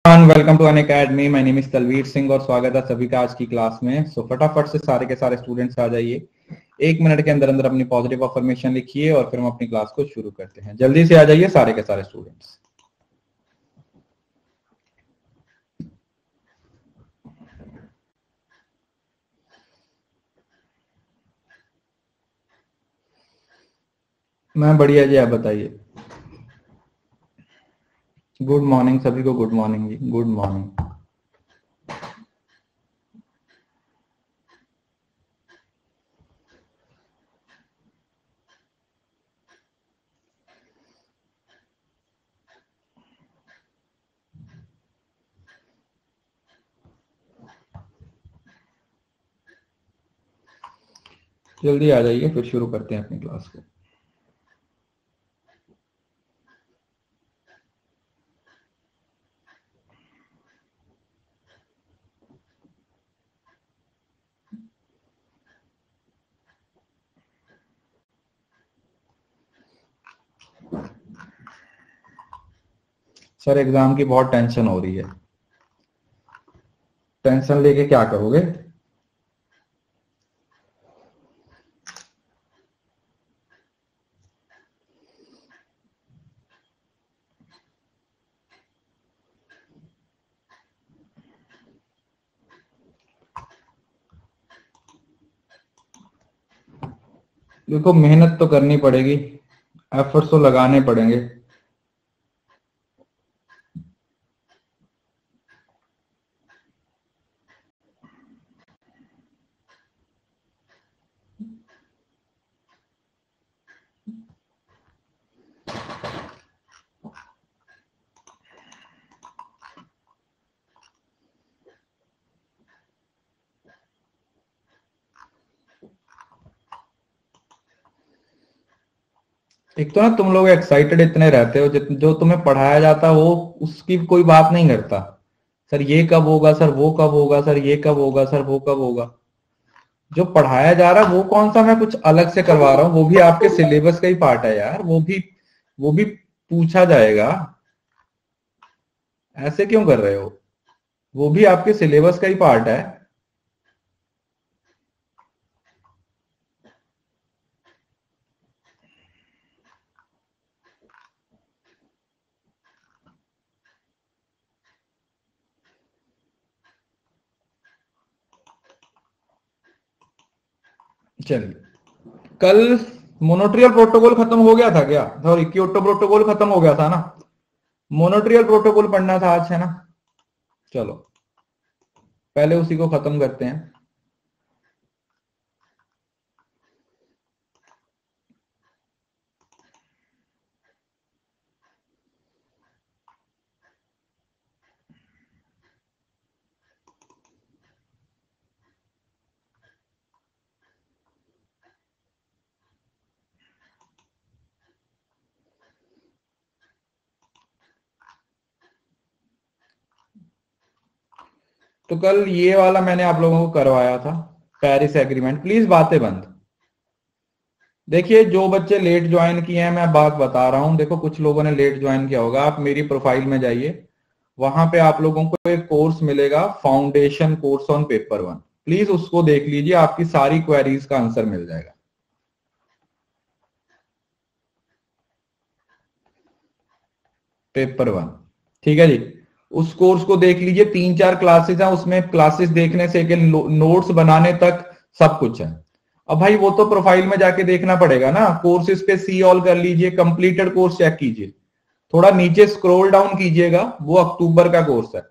Welcome to Unacademy. My name is Talveer Singh और स्वागत है सभी का आज की क्लास में। सो फटाफट से सारे के सारे स्टूडेंट्स आ जाइए। 1 मिनट के अंदर अंदर अपनी पॉजिटिव अफर्मेशन लिखिए और फिर हम अपनी क्लास को शुरू करते हैं। जल्दी से आ जाइए सारे के सारे स्टूडेंट्स। मैं बढ़िया जी, आप बताइए। गुड मॉर्निंग सभी को, गुड मॉर्निंग जी, गुड मॉर्निंग। जल्दी आ जाइए, फिर शुरू करते हैं अपनी क्लास को। सर एग्जाम की बहुत टेंशन हो रही है। टेंशन लेके क्या करोगे? देखो, मेहनत तो करनी पड़ेगी, एफर्ट्स तो लगाने पड़ेंगे। एक तो ना तुम लोग एक्साइटेड इतने रहते हो, जो तुम्हें पढ़ाया जाता है वो उसकी कोई बात नहीं करता। सर ये कब होगा, सर वो कब होगा, सर ये कब होगा, सर वो कब होगा। जो पढ़ाया जा रहा है वो कौन सा मैं कुछ अलग से करवा रहा हूँ, वो भी आपके सिलेबस का ही पार्ट है यार। वो भी पूछा जाएगा। ऐसे क्यों कर रहे हो? वो भी आपके सिलेबस का ही पार्ट है। चलिए, कल मोनोट्रियल प्रोटोकॉल खत्म हो गया था क्या? सॉरी, क्योटो प्रोटोकॉल खत्म हो गया था ना। मोनोट्रियल प्रोटोकॉल पढ़ना था आज, है ना। चलो पहले उसी को खत्म करते हैं। तो कल ये वाला मैंने आप लोगों को करवाया था, पेरिस एग्रीमेंट। प्लीज बातें बंद। देखिए, जो बच्चे लेट ज्वाइन किए हैं मैं बात बता रहा हूं। देखो, कुछ लोगों ने लेट ज्वाइन किया होगा। आप मेरी प्रोफाइल में जाइए, वहां पे आप लोगों को एक कोर्स मिलेगा, foundation course on paper 1। Please उसको देख लीजिए, आपकी सारी क्वेरीज का आंसर मिल जाएगा। पेपर 1, ठीक है जी। उस कोर्स को देख लीजिए, 3-4 क्लासेस हैं उसमें। क्लासेस देखने से नोट्स बनाने तक सब कुछ है। अब भाई वो तो प्रोफाइल में जाके देखना पड़ेगा ना। कोर्सेज पे सी ऑल कर लीजिए, कंप्लीटेड कोर्स चेक कीजिए। थोड़ा नीचे स्क्रॉल डाउन कीजिएगा, वो अक्टूबर का कोर्स है,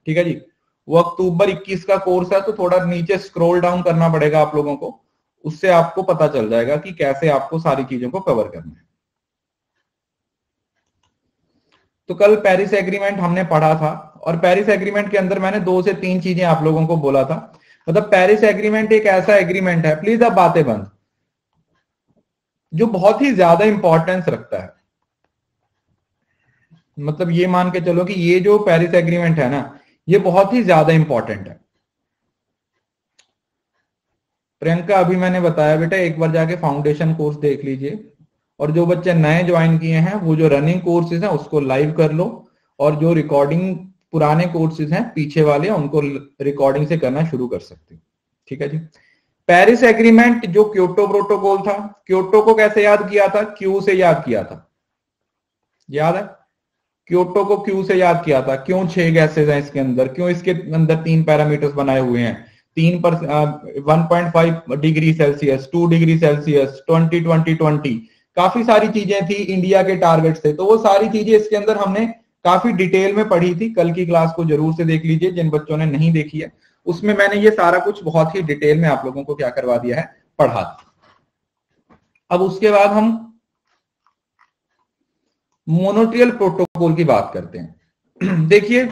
ठीक है जी। वो अक्टूबर 21 का कोर्स है, तो थोड़ा नीचे स्क्रॉल डाउन करना पड़ेगा आप लोगों को। उससे आपको पता चल जाएगा कि कैसे आपको सारी चीजों को कवर करना है। तो कल पेरिस एग्रीमेंट हमने पढ़ा था, और पेरिस एग्रीमेंट के अंदर मैंने 2 से 3 चीजें आप लोगों को बोला था। मतलब पेरिस एग्रीमेंट एक ऐसा एग्रीमेंट है, प्लीज अब बातें बंद, जो बहुत ही ज्यादा इंपॉर्टेंस रखता है। मतलब ये मान के चलो कि ये जो पेरिस एग्रीमेंट है ना, ये बहुत ही ज्यादा इंपॉर्टेंट है। प्रियंका, अभी मैंने बताया बेटा, एक बार जाके फाउंडेशन कोर्स देख लीजिए। और जो बच्चे नए ज्वाइन किए हैं, वो जो रनिंग कोर्सेज हैं उसको लाइव कर लो, और जो रिकॉर्डिंग पुराने कोर्सेज हैं पीछे वाले, उनको रिकॉर्डिंग से करना शुरू कर सकते हो। ठीक है जी। पेरिस एग्रीमेंट जो क्योटो प्रोटोकॉल था, क्योटो को कैसे याद किया था? क्यू से याद किया था, याद है? क्योटो को क्यू से याद किया था। क्यों 6 गैसेज हैं इसके अंदर, क्यों इसके अंदर 3 पैरामीटर्स बनाए हुए हैं, 1.5 डिग्री सेल्सियस, 2 डिग्री सेल्सियस, 20-20-20, काफी सारी चीजें थी इंडिया के टारगेट से। तो वो सारी चीजें इसके अंदर हमने काफी डिटेल में पढ़ी थी। कल की क्लास को जरूर से देख लीजिए जिन बच्चों ने नहीं देखी है, उसमें मैंने ये सारा कुछ बहुत ही डिटेल में आप लोगों को क्या करवा दिया है, पढ़ा दिया। अब उसके बाद हम मोनोट्रियल प्रोटोकॉल की बात करते हैं। देखिए,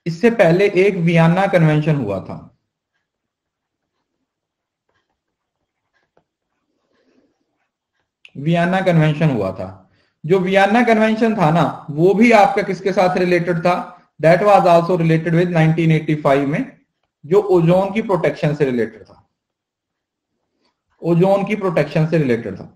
इससे पहले एक वियना कन्वेंशन हुआ था। वियना कन्वेंशन हुआ था। जो वियना कन्वेंशन था ना, वो भी आपका किसके साथ रिलेटेड था? That was also related with 1985 में, जो ओजोन की प्रोटेक्शन से रिलेटेड था। ओजोन की प्रोटेक्शन से रिलेटेड था।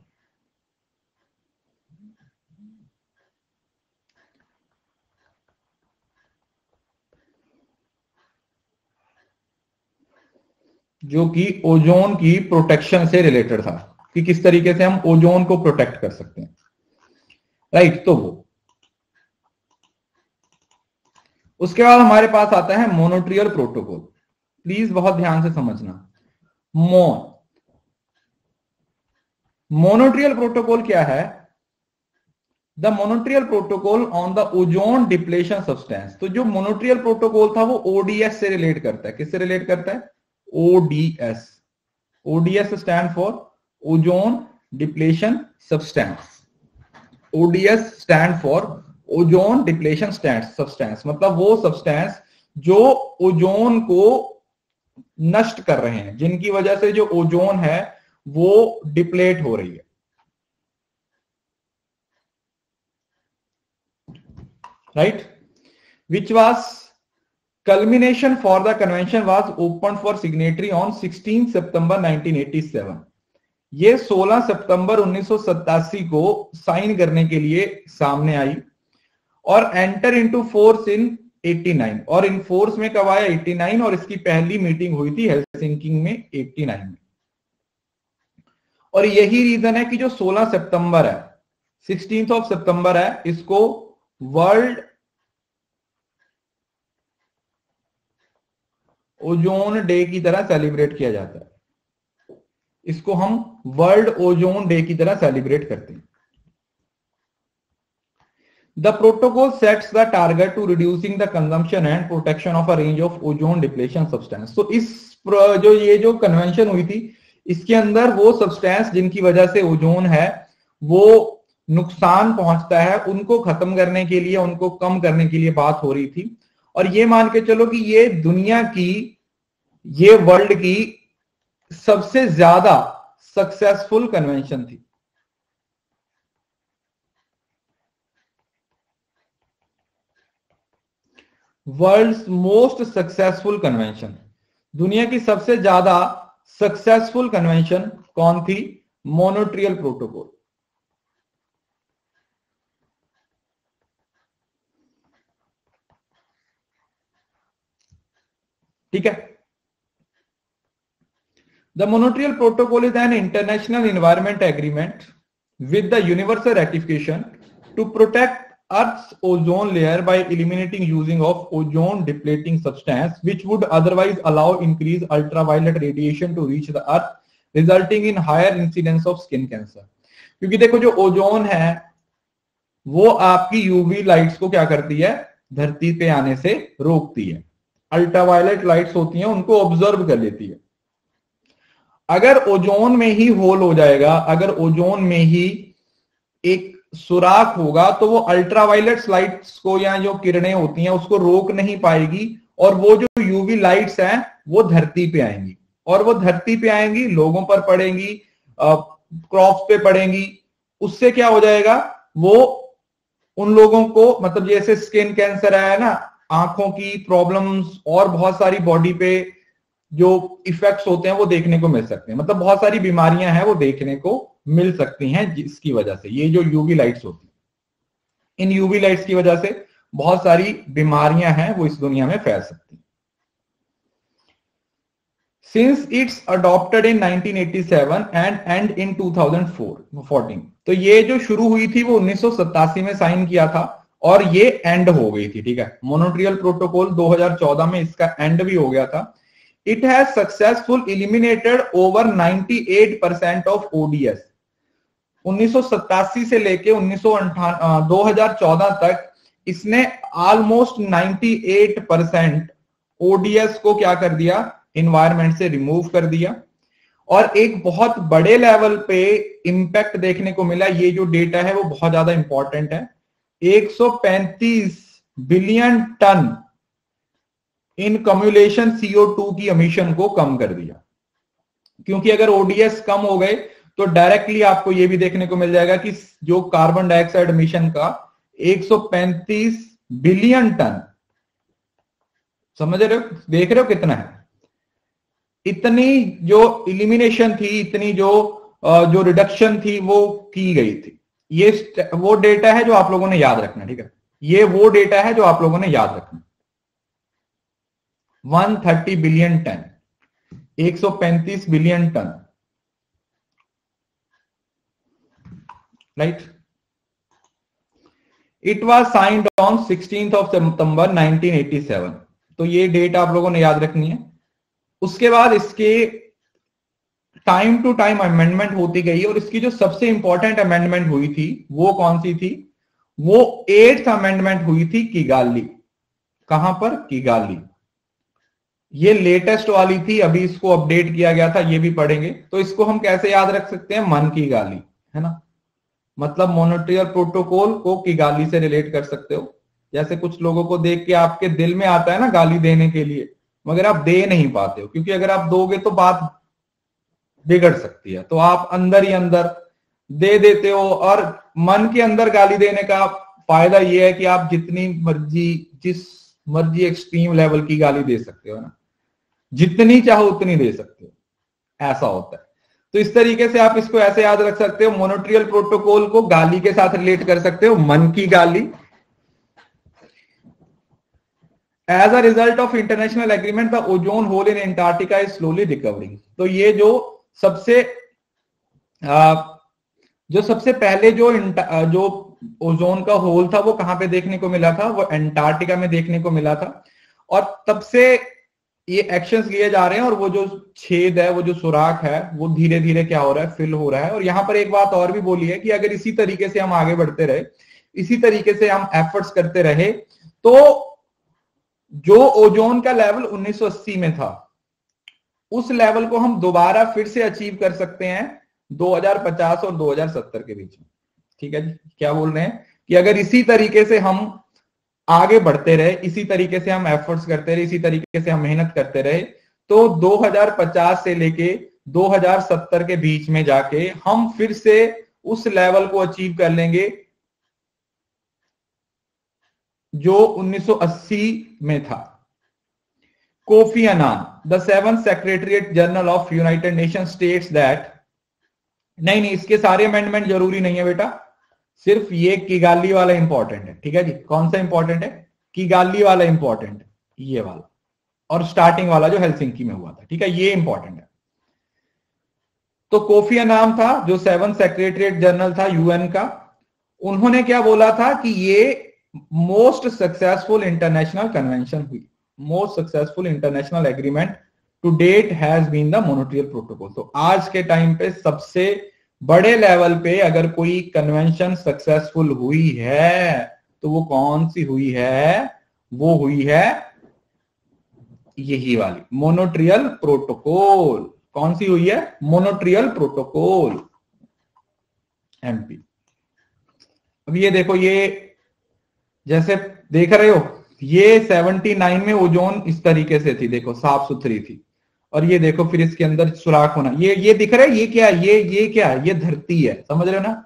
जो कि ओजोन की प्रोटेक्शन से रिलेटेड था, कि किस तरीके से हम ओजोन को प्रोटेक्ट कर सकते हैं। राइट, तो वो उसके बाद हमारे पास आता है मोनोट्रियल प्रोटोकॉल। प्लीज बहुत ध्यान से समझना। मोनोट्रियल प्रोटोकॉल क्या है? The Montreal protocol on the ozone depletion substance. तो जो मोनोट्रियल प्रोटोकॉल था वो ओडीएस से रिलेट करता है। किससे रिलेट करता है? ODS. ODS stand for ozone depletion substance. ODS stand for ozone depletion substance, मतलब वो सब्सटेंस जो ओजोन को नष्ट कर रहे हैं, जिनकी वजह से जो ओजोन है वो डिप्लेट हो रही है। Right, which was culmination for the convention was opened for signatory on 16 सितंबर 1987। ये 16 सितंबर 1987 को साइन करने के लिए सामने आई और एंटर इनटू फोर्स इन 89। और इन फोर्स में कब आया? 89। और इसकी पहली मीटिंग हुई थी हेलसिंकी में 89 में। और यही रीजन है कि जो 16 सितंबर है, 16th ऑफ सितंबर है, इसको वर्ल्ड ओजोन डे की तरह सेलिब्रेट किया जाता है। इसको हम वर्ल्ड ओजोन डे की तरह सेलिब्रेट करते हैं। The protocol sets the target to reducing the consumption and protection of a range of ozone depletion substance. तो इस जो कन्वेंशन हुई थी, इसके अंदर वो सब्सटेंस जिनकी वजह से ओजोन है वो नुकसान पहुंचता है, उनको खत्म करने के लिए, उनको कम करने के लिए बात हो रही थी। और ये मान के चलो कि ये दुनिया की, ये वर्ल्ड की सबसे ज्यादा सक्सेसफुल कन्वेंशन थी। वर्ल्ड्स मोस्ट सक्सेसफुल कन्वेंशन, दुनिया की सबसे ज्यादा सक्सेसफुल कन्वेंशन कौन थी? मोनोट्रियल प्रोटोकॉल। ठीक है। The Montreal Protocol is an international environment agreement with the universal ratification to protect Earth's ozone layer by eliminating using of ozone depleting substance which would otherwise allow increased ultraviolet radiation to reach the Earth, resulting in higher incidence of skin cancer। क्योंकि देखो जो ozone है वो आपकी UV lights को क्या करती है? धरती पे आने से रोकती है। अल्ट्रावायलेट लाइट्स होती हैं उनको ऑब्जर्व कर लेती है। अगर ओजोन में ही होल हो जाएगा, अगर ओजोन में ही एक सुराख होगा, तो वो अल्ट्रावायलेट लाइट्स को या जो किरणें होती हैं उसको रोक नहीं पाएगी, और वो जो यूवी लाइट्स हैं वो धरती पे आएंगी, और वो धरती पे आएंगी, लोगों पर पड़ेंगी, क्रॉप्स पे पड़ेंगी। उससे क्या हो जाएगा? वो उन लोगों को, मतलब जैसे स्किन कैंसर है ना, आंखों की प्रॉब्लम्स और बहुत सारी बॉडी पे जो इफेक्ट्स होते हैं वो देखने को मिल सकते हैं। मतलब बहुत सारी बीमारियां हैं वो देखने को मिल सकती हैं जिसकी वजह से, ये जो यूवी लाइट्स होती हैं, इन यूवी लाइट्स की वजह से बहुत सारी बीमारियां हैं वो इस दुनिया में फैल सकती हैं। Since it's adopted in 1987 and end in 2014, तो ये जो शुरू हुई थी वो 1987 में साइन किया था और ये एंड हो गई थी, ठीक है। मॉन्ट्रियल प्रोटोकॉल 2014 में इसका एंड भी हो गया था। It has successful eliminated over 98% of ODS। 1987 से लेके 2014 तक इसने ऑलमोस्ट 98% ODS को क्या कर दिया, इन्वायरमेंट से रिमूव कर दिया। और एक बहुत बड़े लेवल पे इंपैक्ट देखने को मिला। ये जो डेटा है वो बहुत ज्यादा इंपॉर्टेंट है। 135 बिलियन टन इन कम्युलेशन CO2 की एमिशन को कम कर दिया। क्योंकि अगर ODS कम हो गए तो डायरेक्टली आपको ये भी देखने को मिल जाएगा कि जो कार्बन डाइऑक्साइड एमिशन का 135 बिलियन टन, समझ रहे हो, देख रहे हो कितना है। इतनी जो इलिमिनेशन थी, इतनी जो रिडक्शन थी वो की गई थी। ये वो डेटा है जो आप लोगों ने याद रखना, ठीक है। ये वो डेटा है जो आप लोगों ने याद रखना। 130 billion ton, 135 billion ton, right. It was signed on 16th of September 1987। तो ये डेट आप लोगों ने याद रखनी है। उसके बाद इसके टाइम टू टाइम अमेंडमेंट होती गई और इसकी जो सबसे इंपॉर्टेंट अमेंडमेंट हुई थी वो कौन सी थी, वो 8th अमेंडमेंट हुई थी किगाली। कहां पर, किगाली। ये लेटेस्ट वाली थी, अभी इसको अपडेट किया गया था, ये भी पढ़ेंगे। तो इसको हम कैसे याद रख सकते हैं, मन की गाली, है ना। मतलब मॉन्ट्रियल प्रोटोकॉल को किगाली से रिलेट कर सकते हो। जैसे कुछ लोगों को देख के आपके दिल में आता है ना गाली देने के लिए, मगर आप दे नहीं पाते हो, क्योंकि अगर आप दोगे तो बात बिगड़ सकती है। तो आप अंदर ही अंदर दे देते हो। और मन के अंदर गाली देने का फायदा यह है कि आप जितनी मर्जी, जिस मर्जी एक्सट्रीम लेवल की गाली दे सकते हो ना, जितनी चाहो उतनी दे सकते हो, ऐसा होता है। तो इस तरीके से आप इसको ऐसे याद रख सकते हो, मॉन्ट्रियल प्रोटोकॉल को गाली के साथ रिलेट कर सकते हो, मन की गाली। As a result of international agreement, the ozone hole in Antarctica is slowly recovering। तो ये जो सबसे पहले जो ओजोन का होल था वो कहां पे देखने को मिला था, वो एंटार्क्टिका में देखने को मिला था। और तब से ये एक्शंस लिए जा रहे हैं और वो जो छेद है, वो जो सुराख है, वो धीरे धीरे क्या हो रहा है, फिल हो रहा है। और यहां पर एक बात और भी बोली है कि अगर इसी तरीके से हम आगे बढ़ते रहे, इसी तरीके से हम एफर्ट्स करते रहे, तो जो ओजोन का लेवल 1980 में था उस लेवल को हम दोबारा फिर से अचीव कर सकते हैं 2050 और 2070 के बीच में। ठीक है जी, क्या बोल रहे हैं कि अगर इसी तरीके से हम आगे बढ़ते रहे, इसी तरीके से हम एफर्ट्स करते रहे, इसी तरीके से हम मेहनत करते रहे, तो 2050 से लेके 2070 के बीच में जाके हम फिर से उस लेवल को अचीव कर लेंगे जो 1980 में था। Kofi Annan, the 7th secretariat general of United nation states that, नहीं, इसके सारे अमेंडमेंट जरूरी नहीं है बेटा, सिर्फ ये किगाली वाला इंपॉर्टेंट है। ठीक है जी, कौन सा इंपॉर्टेंट है, किगाली वाला इंपॉर्टेंट है, ये वाला, और स्टार्टिंग वाला जो हेलसिंकी में हुआ था। ठीक है, ये इंपॉर्टेंट है। तो कोफी अन्नान था जो 7th सेक्रेटरीट जनरल था यूएन का, उन्होंने क्या बोला था कि ये मोस्ट सक्सेसफुल इंटरनेशनल कन्वेंशन हुई, most successful international agreement to date has been the Montreal protocol. तो आज के टाइम पे सबसे बड़े लेवल पे अगर कोई कन्वेंशन सक्सेसफुल हुई है तो वो कौन सी हुई है, वो हुई है यही वाली मॉन्ट्रियल प्रोटोकॉल। कौन सी हुई है, मॉन्ट्रियल प्रोटोकॉल, MP। अब ये देखो, ये जैसे देख रहे हो, ये 79 में ओजोन इस तरीके से थी, देखो साफ सुथरी थी, और ये देखो फिर इसके अंदर सुराख होना, ये दिख रहा है, ये क्या है, ये क्या है, ये धरती है, समझ रहे हो ना,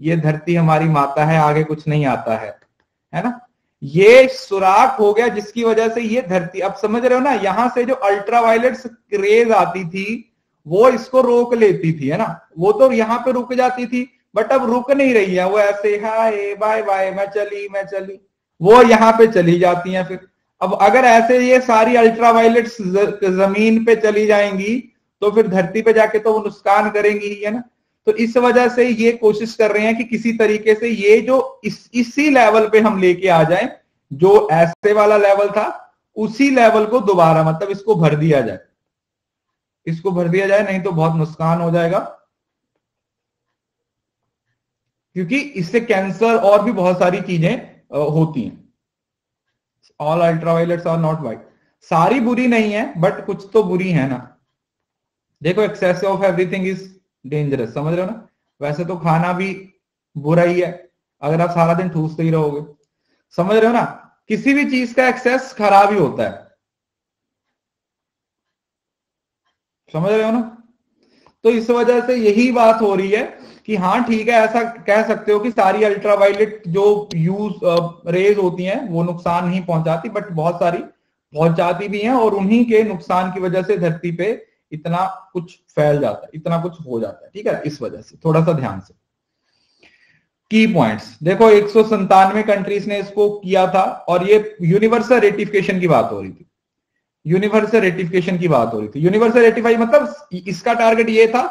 ये धरती हमारी माता है, आगे कुछ नहीं आता है ना। ये सुराख हो गया जिसकी वजह से ये धरती, अब समझ रहे हो ना, यहां से जो अल्ट्रावायलेट रेज आती थी वो इसको रोक लेती थी, है ना, वो तो यहां पे रुक जाती थी, बट अब रुक नहीं रही है, वो ऐसे हाय बाय बाय, मैं चली, वो यहां पे चली जाती हैं फिर। अब अगर ऐसे ये सारी अल्ट्रावायलेट जमीन पे चली जाएंगी तो फिर धरती पे जाके तो वो नुकसान करेंगी ही, है ना। तो इस वजह से ये कोशिश कर रहे हैं कि किसी तरीके से ये जो इसी लेवल पे हम लेके आ जाएं, जो ऐसे वाला लेवल था उसी लेवल को दोबारा, मतलब इसको भर दिया जाए, इसको भर दिया जाए, नहीं तो बहुत नुकसान हो जाएगा, क्योंकि इससे कैंसर और भी बहुत सारी चीजें होती हैं। ऑल अल्ट्रावायलेट्स आर नॉट वाइट, सारी बुरी नहीं है बट कुछ तो बुरी है ना। देखो excess of everything is dangerous, समझ रहे हो ना। वैसे तो खाना भी बुरा ही है अगर आप सारा दिन ठूसते ही रहोगे, समझ रहे हो ना। किसी भी चीज का एक्सेस खराब ही होता है, समझ रहे हो ना। तो इस वजह से यही बात हो रही है कि हाँ ठीक है, ऐसा कह सकते हो कि सारी अल्ट्रावायलेट जो यूज रेज होती हैं वो नुकसान नहीं पहुंचाती, बट बहुत सारी पहुंचाती भी हैं, और उन्हीं के नुकसान की वजह से धरती पे इतना कुछ फैल जाता है, इतना कुछ हो जाता है, ठीक है। इस वजह से थोड़ा सा ध्यान से की पॉइंट्स देखो, 197 कंट्रीज ने इसको किया था, और ये यूनिवर्सल रेटिफिकेशन की बात हो रही थी, यूनिवर्सल रेटिफिकेशन की बात हो रही थी। यूनिवर्सल रेटिफाई मतलब इसका टारगेट ये था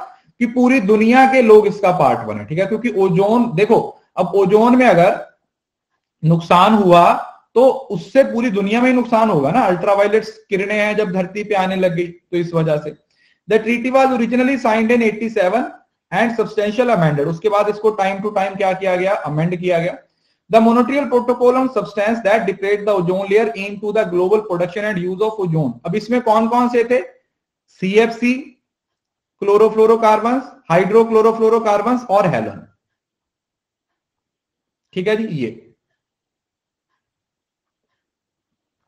कि पूरी दुनिया के लोग इसका पार्ट बने, ठीक है। क्योंकि ओजोन, देखो अब ओजोन में अगर नुकसान हुआ तो उससे पूरी दुनिया में ही नुकसान होगा ना। अल्ट्रावायलेट किरणें हैं जब धरती पे आने लग गई, तो इस वजह से the treaty was originally signed in 87 and substantial amended. उसके बाद इसको टाइम टू टाइम क्या किया गया, अमेंड किया गया। The Montreal Protocol on substance that degrade the ozone layer into the global production and use of ozone। अब इसमें कौन कौन से थे, CFC, क्लोरोफ्लोरोकार्बन्स, हाइड्रोक्लोरोफ्लोरोकार्बन्स और हेलन, ठीक है जी। ये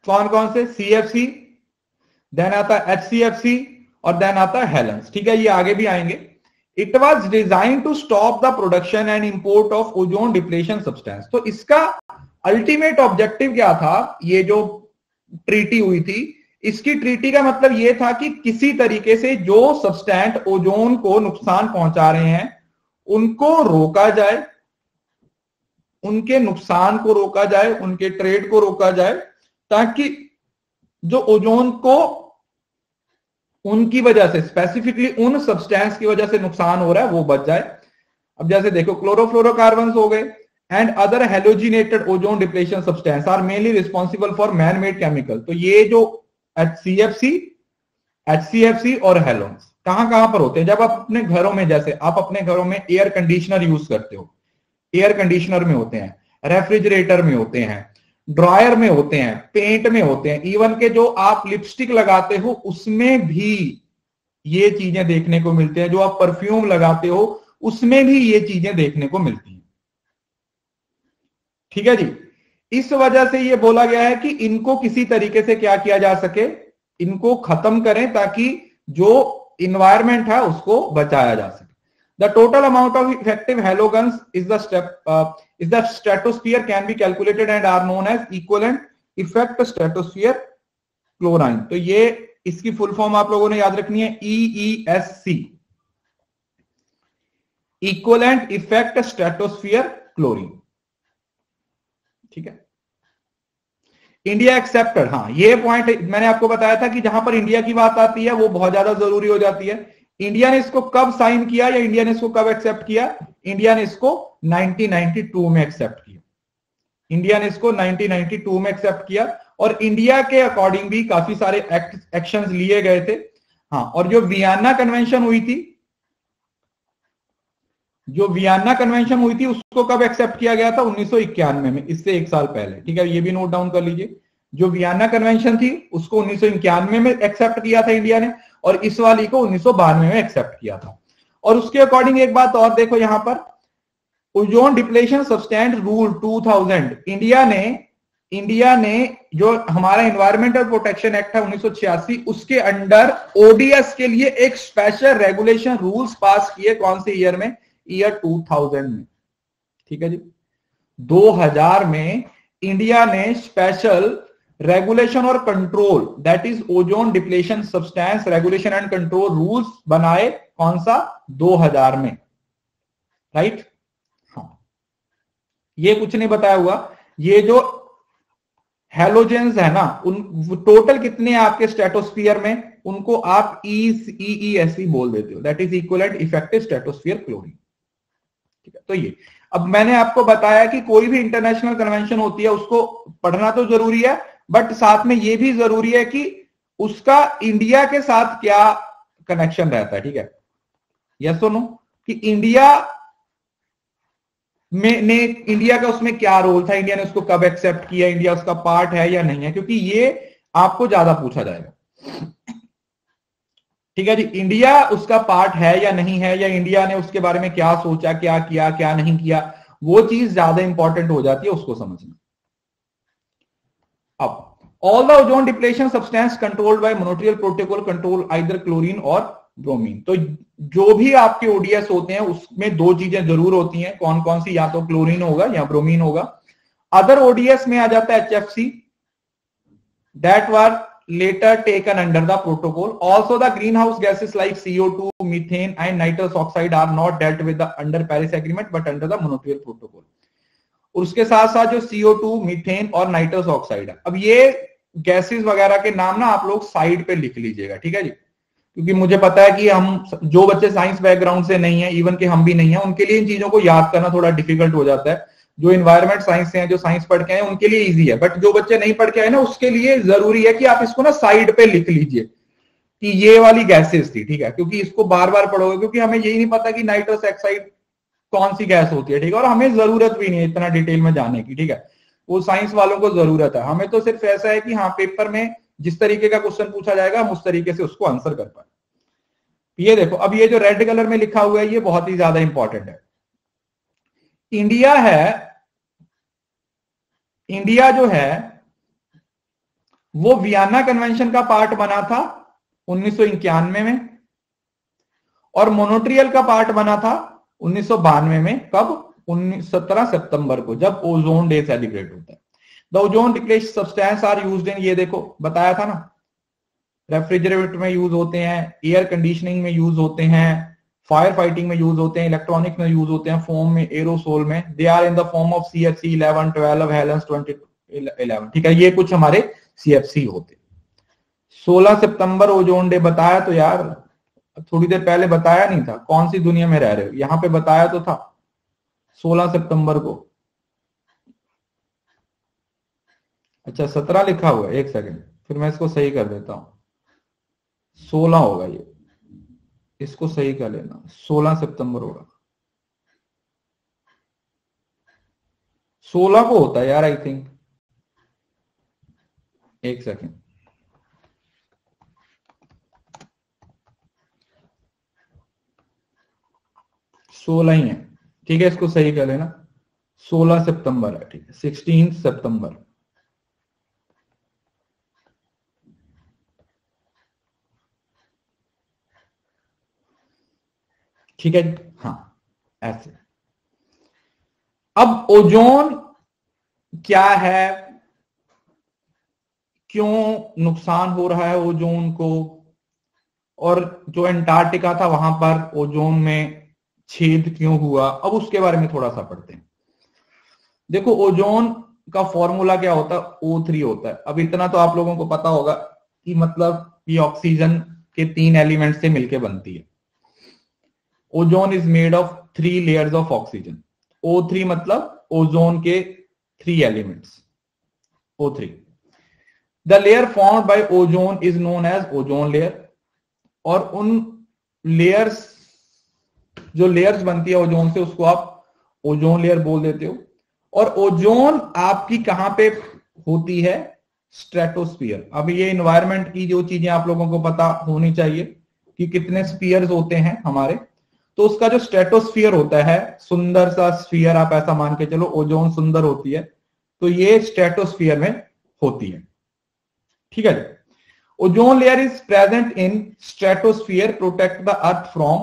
कौन कौन से, CFC, देन आता है HCFC और देन आता है हेलेंस, ठीक है। ये आगे भी आएंगे। It was design to stop the production and import of ozone depletion substance. तो इसका अल्टीमेट ऑब्जेक्टिव क्या था, ये जो ट्रीटी हुई थी, इसकी ट्रीटी का मतलब ये था कि किसी तरीके से जो सब्सटेंट ओजोन को नुकसान पहुंचा रहे हैं उनको रोका जाए, उनके नुकसान को रोका जाए, उनके ट्रेड को रोका जाए, ताकि जो ओजोन को उनकी वजह से, स्पेसिफिकली उन सब्सटेंस की वजह से नुकसान हो रहा है वो बच जाए। अब जैसे देखो, क्लोरोफ्लोरोकार्बन्स हो गए and other halogenated ozone depletion substance are mainly responsible for man made chemical. तो ये जो HCFC, HCFC और हेलोन्स कहां कहां पर होते हैं, जब आप अपने घरों में, जैसे आप अपने घरों में एयर कंडीशनर यूज करते हो, एयर कंडीशनर में होते हैं, रेफ्रिजरेटर में होते हैं, ड्रायर में होते हैं, पेंट में होते हैं, इवन के जो आप लिपस्टिक लगाते हो उसमें भी ये चीजें देखने को मिलते हैं, जो आप परफ्यूम लगाते हो उसमें भी ये चीजें देखने को मिलती हैं, ठीक है जी। इस वजह से ये बोला गया है कि इनको किसी तरीके से क्या किया जा सके, इनको खत्म करें ताकि जो इन्वायरमेंट है उसको बचाया जा सके। The total amount of effective halogens is the stratosphere can be calculated and are known as equivalent effect stratosphere chlorine। तो ये इसकी फुल फॉर्म आप लोगों ने याद रखनी है, EESC, equivalent effect stratosphere chlorine, ठीक है। इंडिया एक्सेप्टेड, हाँ ये पॉइंट मैंने आपको बताया था कि जहां पर इंडिया की बात आती है वो बहुत ज्यादा जरूरी हो जाती है। इंडिया ने इसको कब साइन किया या इंडिया ने इसको कब एक्सेप्ट किया, इंडिया ने इसको 1992 में एक्सेप्ट किया, इंडिया ने इसको 1992 में एक्सेप्ट किया, और इंडिया के अकॉर्डिंग भी काफी सारे एक्शंस लिए गए थे। हाँ, और जो वियना कन्वेंशन हुई थी, जो वियना कन्वेंशन हुई थी उसको कब एक्सेप्ट किया गया था, 1991 में, इससे एक साल पहले, ठीक है। ये भी नोट डाउन कर लीजिए, जो वियना कन्वेंशन थी उसको 1991 में एक्सेप्ट किया था इंडिया ने, और इस वाली को 1992 में एक्सेप्ट किया था। और उसके अकॉर्डिंग एक बात और देखो यहां पर, ozone depletion substance rule 2000, India ने जो हमारा एनवायरमेंटल प्रोटेक्शन एक्ट है 1986, उसके अंडर ओडीएस के लिए एक स्पेशल रेगुलेशन रूल्स पास किए, कौन से ईयर में, ईयर 2000 में, ठीक है जी। 2000 में इंडिया ने स्पेशल रेगुलेशन और control, that is ozone depletion substance regulation and control rules बनाए, कौन सा, 2000 में, राइट। हाँ, ये कुछ नहीं बताया हुआ, ये जो हैलोजेंस है ना, उन टोटल कितने हैं आपके स्ट्रेटोस्फियर में, उनको आप EESC बोल देते हो, that is equivalent effective stratosphere chlorine. ठीक है, तो ये अब मैंने आपको बताया कि कोई भी इंटरनेशनल कन्वेंशन होती है उसको पढ़ना तो जरूरी है, बट साथ में ये भी जरूरी है कि उसका इंडिया के साथ क्या कनेक्शन रहता है। ठीक है, यस और नो, कि इंडिया ने इंडिया का उसमें क्या रोल था, इंडिया ने उसको कब एक्सेप्ट किया, इंडिया उसका पार्ट है या नहीं है, क्योंकि ये आपको ज्यादा पूछा जाएगा। ठीक है जी, इंडिया उसका पार्ट है या नहीं है, या इंडिया ने उसके बारे में क्या सोचा, क्या किया, क्या नहीं किया, वो चीज ज्यादा इंपॉर्टेंट हो जाती है उसको समझना। अब all the ozone depletion substance controlled by Montreal protocol control either chlorine और ब्रोमीन। तो जो भी आपके ओडीएस होते हैं उसमें दो चीजें जरूर होती हैं, कौन कौन सी, या तो क्लोरीन होगा या ब्रोमीन होगा। अदर ओडीएस में आ जाता है HFC, that were later taken under the protocol. Also the greenhouse gases like CO2, methane and nitrous oxide are not dealt with the under Paris agreement but under the Montreal protocol. और उसके साथ साथ जो CO2, methane और nitrous oxide है, अब ये gases वगैरह के नाम ना आप लोग साइड पे लिख लीजिएगा। ठीक है जी, क्योंकि मुझे पता है कि हम जो बच्चे साइंस बैकग्राउंड से नहीं है, इवन कि हम भी नहीं है, उनके लिए इन चीजों को याद करना थोड़ा डिफिकल्ट हो जाता है। जो इन्वायरमेंट साइंस से हैं, जो साइंस पढ़ के हैं, उनके लिए इजी है, बट जो बच्चे नहीं पढ़ के आए ना, उसके लिए जरूरी है कि आप इसको ना साइड पे लिख लीजिए कि ये वाली गैसेस थी। ठीक है, क्योंकि इसको बार बार पढ़ोगे, क्योंकि हमें यही नहीं पता कि नाइट्रस ऑक्साइड कौन सी गैस होती है। ठीक है, और हमें जरूरत भी नहीं है इतना डिटेल में जाने की। ठीक है, वो साइंस वालों को जरूरत है, हमें तो सिर्फ ऐसा है कि हाँ पेपर में जिस तरीके का क्वेश्चन पूछा जाएगा हम उस तरीके से उसको आंसर कर पाए। ये देखो, अब ये जो रेड कलर में लिखा हुआ है ये बहुत ही ज्यादा इंपॉर्टेंट है। इंडिया जो है वो वियना कन्वेंशन का पार्ट बना था 1991 में, और मोनोट्रियल का पार्ट बना था 1992 में। कब? 17 सितंबर को, जब ओजोन डे सेलिब्रेट होता है। The ozone depletion substance are used in, ये देखो बताया था ना, रेफ्रिजरेटर में यूज होते हैं, एयर कंडीशनिंग में यूज होते हैं, फायर फाइटिंग में यूज होते हैं, इलेक्ट्रॉनिक्स में यूज होते हैं, फोम में, एरोसोल में। They are in the form of CFC 11, 12, halons 20, 11। ठीक है, ये कुछ हमारे CFC होते। 16 सितंबर ओजोन डे बताया तो यार, थोड़ी देर पहले बताया नहीं था? कौन सी दुनिया में रह रहे हो, यहां पे बताया तो था 16 सितंबर को। अच्छा 17 लिखा हुआ है, एक सेकंड, फिर मैं इसको सही कर देता हूं। 16 होगा ये, इसको सही कर लेना, 16 सितंबर होगा। 16 को होता है यार, आई थिंक, एक सेकंड, 16 ही है। ठीक है, इसको सही कर लेना, 16 सितंबर है। ठीक है, 16 सितंबर। ठीक है, हाँ ऐसे। अब ओजोन क्या है, क्यों नुकसान हो रहा है ओजोन को, और जो अंटार्कटिका था वहां पर ओजोन में छेद क्यों हुआ, अब उसके बारे में थोड़ा सा पढ़ते हैं। देखो ओजोन का फॉर्मूला क्या होता है, O3 होता है। अब इतना तो आप लोगों को पता होगा कि मतलब ये ऑक्सीजन के 3 एलिमेंट से मिलकर बनती है। Ozone is made of 3 layers of oxygen. O3 मतलब ओजोन के 3 elements, O3। The layer formed by ozone is known as ozone layer. और उन लेयर्स, जो लेयर्स बनती है ओजोन से, उसको आप ओजोन लेयर बोल देते हो। और ओजोन आपकी कहां पे होती है, स्ट्रेटोस्फीयर। अब ये इन्वायरमेंट की जो चीजें आप लोगों को पता होनी चाहिए कि कितने स्फीयर्स होते हैं हमारे, तो उसका जो स्ट्रेटोस्फीयर होता है, सुंदर सा स्फीयर, आप ऐसा मान के चलो ओजोन सुंदर होती है, तो ये स्ट्रेटोस्फीयर में होती है। ठीक है, ozone layer is present in stratosphere, protect the earth from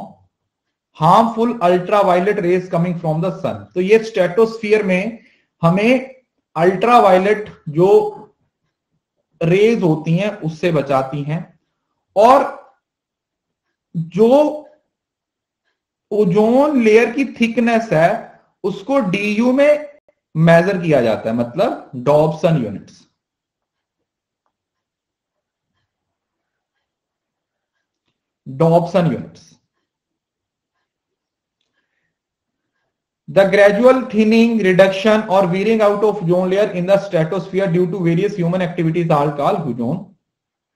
harmful ultraviolet rays coming from the sun. तो ये स्ट्रेटोस्फीयर में हमें अल्ट्रावायलेट जो रेज होती हैं उससे बचाती हैं। और जो ओजोन लेयर की थिकनेस है उसको DU में मेजर किया जाता है, मतलब Dobson units. Dobson units. The gradual thinning, reduction or wearing out of ozone layer in the stratosphere due to various human activities are called ozone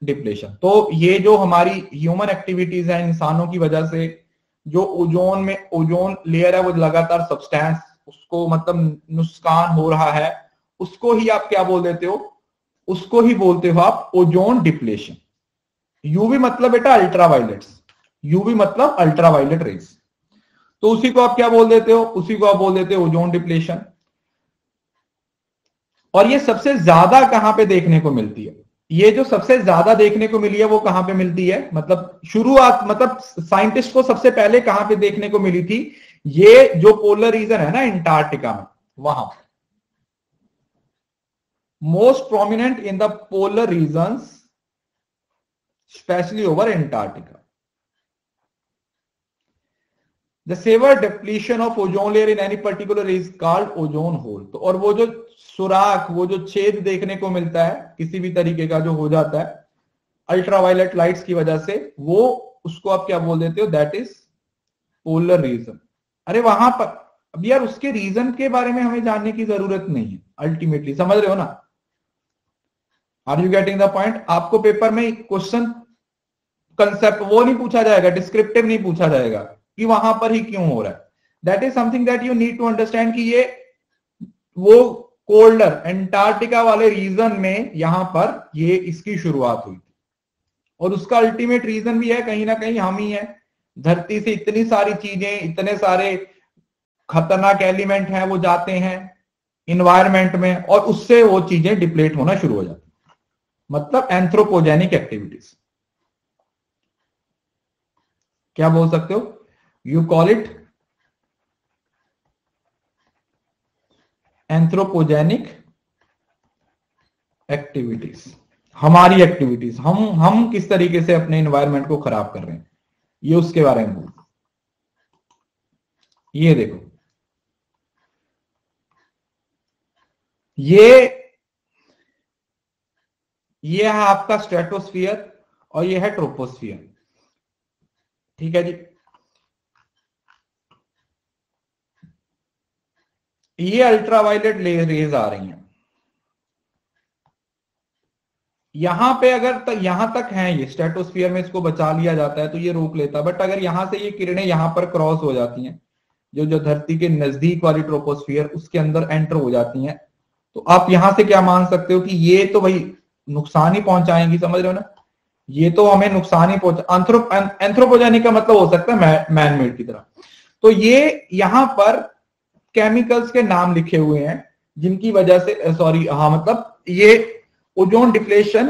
depletion. तो ये जो हमारी ह्यूमन एक्टिविटीज है, इंसानों की वजह से जो ओजोन में ओजोन लेयर है वो लगातार सब्सटेंस उसको मतलब नुकसान हो रहा है, उसको ही आप क्या बोल देते हो, उसको ही बोलते हो आप ओजोन डिप्लेशन। यूवी मतलब बेटा अल्ट्रावायलेट्स, यूवी मतलब अल्ट्रावायलेट रेज, तो उसी को आप क्या बोल देते हो, उसी को आप बोल देते हो ओजोन डिप्लेशन। और ये सबसे ज्यादा कहां पे देखने को मिलती है, ये जो सबसे ज्यादा देखने को मिली है वो कहां पे मिलती है, मतलब शुरुआत मतलब साइंटिस्ट को सबसे पहले कहां पे देखने को मिली थी, ये जो पोलर रीजन है ना अंटार्कटिका में, वहां most prominent in the polar regions specially over Antarctica. The severe depletion of ozone layer in any particular is called ozone hole। तो और वो जो सुराख, वो जो छेद देखने को मिलता है किसी भी तरीके का जो हो जाता है अल्ट्रावायलेट लाइट्स की वजह से, वो उसको आप क्या बोल देते हो, दैट इज पोलर रीजन। अरे वहां पर अब यार उसके रीजन के बारे में हमें जानने की जरूरत नहीं है, अल्टीमेटली समझ रहे हो ना, are you getting the point. आपको पेपर में क्वेश्चन कंसेप्ट वो नहीं पूछा जाएगा, डिस्क्रिप्टिव नहीं पूछा जाएगा कि वहां पर ही क्यों हो रहा है, that is something that you need to understand कि ये वो कोल्डर अंटार्कटिका वाले रीजन में यहां पर ये इसकी शुरुआत हुई थी, और उसका अल्टीमेट रीजन भी है कहीं ना कहीं हम ही है। धरती से इतनी सारी चीजें, इतने सारे खतरनाक एलिमेंट हैं वो जाते हैं इन्वायरमेंट में, और उससे वो चीजें डिप्लेट होना शुरू हो जाती, मतलब एंथ्रोपोजेनिक एक्टिविटीज क्या बोल सकते हो, you call it anthropogenic activities। हमारी एक्टिविटीज, हम किस तरीके से अपने एनवायरनमेंट को खराब कर रहे हैं, ये उसके बारे में बोल। ये देखो, ये है आपका स्ट्रेटोस्फियर और ये है ट्रोपोस्फियर, ठीक है जी। ये अल्ट्रावायलेट रेज आ रही हैं यहां पे, अगर यहां तक है ये स्ट्रेटोस्फियर में, इसको बचा लिया जाता है तो ये रोक लेता, बट अगर यहां से ये किरणें यहां पर क्रॉस हो जाती हैं, जो धरती के नजदीक वाली ट्रोपोस्फियर उसके अंदर एंटर हो जाती हैं, तो आप यहां से क्या मान सकते हो कि ये तो भाई नुकसान ही पहुंचाएंगी, समझ रहे हो ना, ये तो हमें नुकसान ही पहुंचा। एंथ्रोपोजेनिक का मतलब हो सकता है मैन मेड की तरह। तो ये यहां पर केमिकल्स के नाम लिखे हुए हैं जिनकी वजह से, सॉरी हाँ मतलब ये ओजोन डिप्लेशन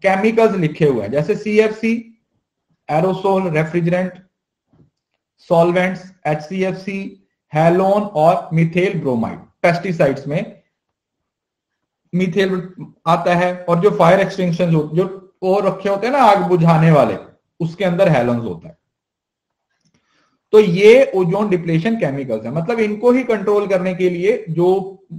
केमिकल्स लिखे हुए हैं, जैसे CFC aerosol refrigerant, solvents HCFC, halon और मिथेल ब्रोमाइड। पेस्टिसाइड्स में मिथेल आता है, और जो फायर एक्सटिंक्शन जो वो रखे होते हैं ना आग बुझाने वाले, उसके अंदर हेलोन्स होता है। तो ये ओजोन डिप्लेशन केमिकल्स है, मतलब इनको ही कंट्रोल करने के लिए जो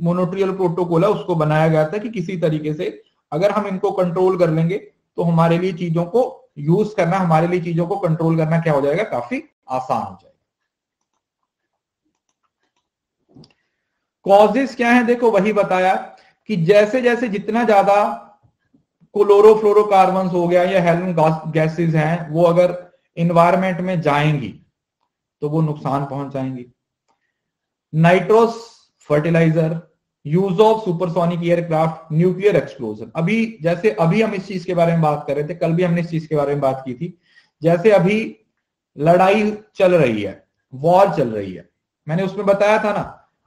मोनोट्रियल प्रोटोकॉल है उसको बनाया गया था कि किसी तरीके से अगर हम इनको कंट्रोल कर लेंगे तो हमारे लिए चीजों को यूज करना, हमारे लिए चीजों को कंट्रोल करना क्या हो जाएगा, काफी आसान हो जाएगा। कॉजेस क्या है, देखो वही बताया कि जैसे जैसे जितना ज्यादा क्लोरोफ्लोरोकार्बन हो गया या हेलोन गैसेस हैं वो अगर इन्वायरमेंट में जाएंगी तो वो नुकसान पहुंचाएंगी। Nitrous fertiliser, use of supersonic aircraft, nuclear explosion. अभी जैसे अभी हम इस चीज के बारे में बात कर रहे थे, कल भी हमने इस चीज के बारे में बात की थी, जैसे अभी लड़ाई चल रही है, वॉर चल रही है, मैंने उसमें बताया था ना,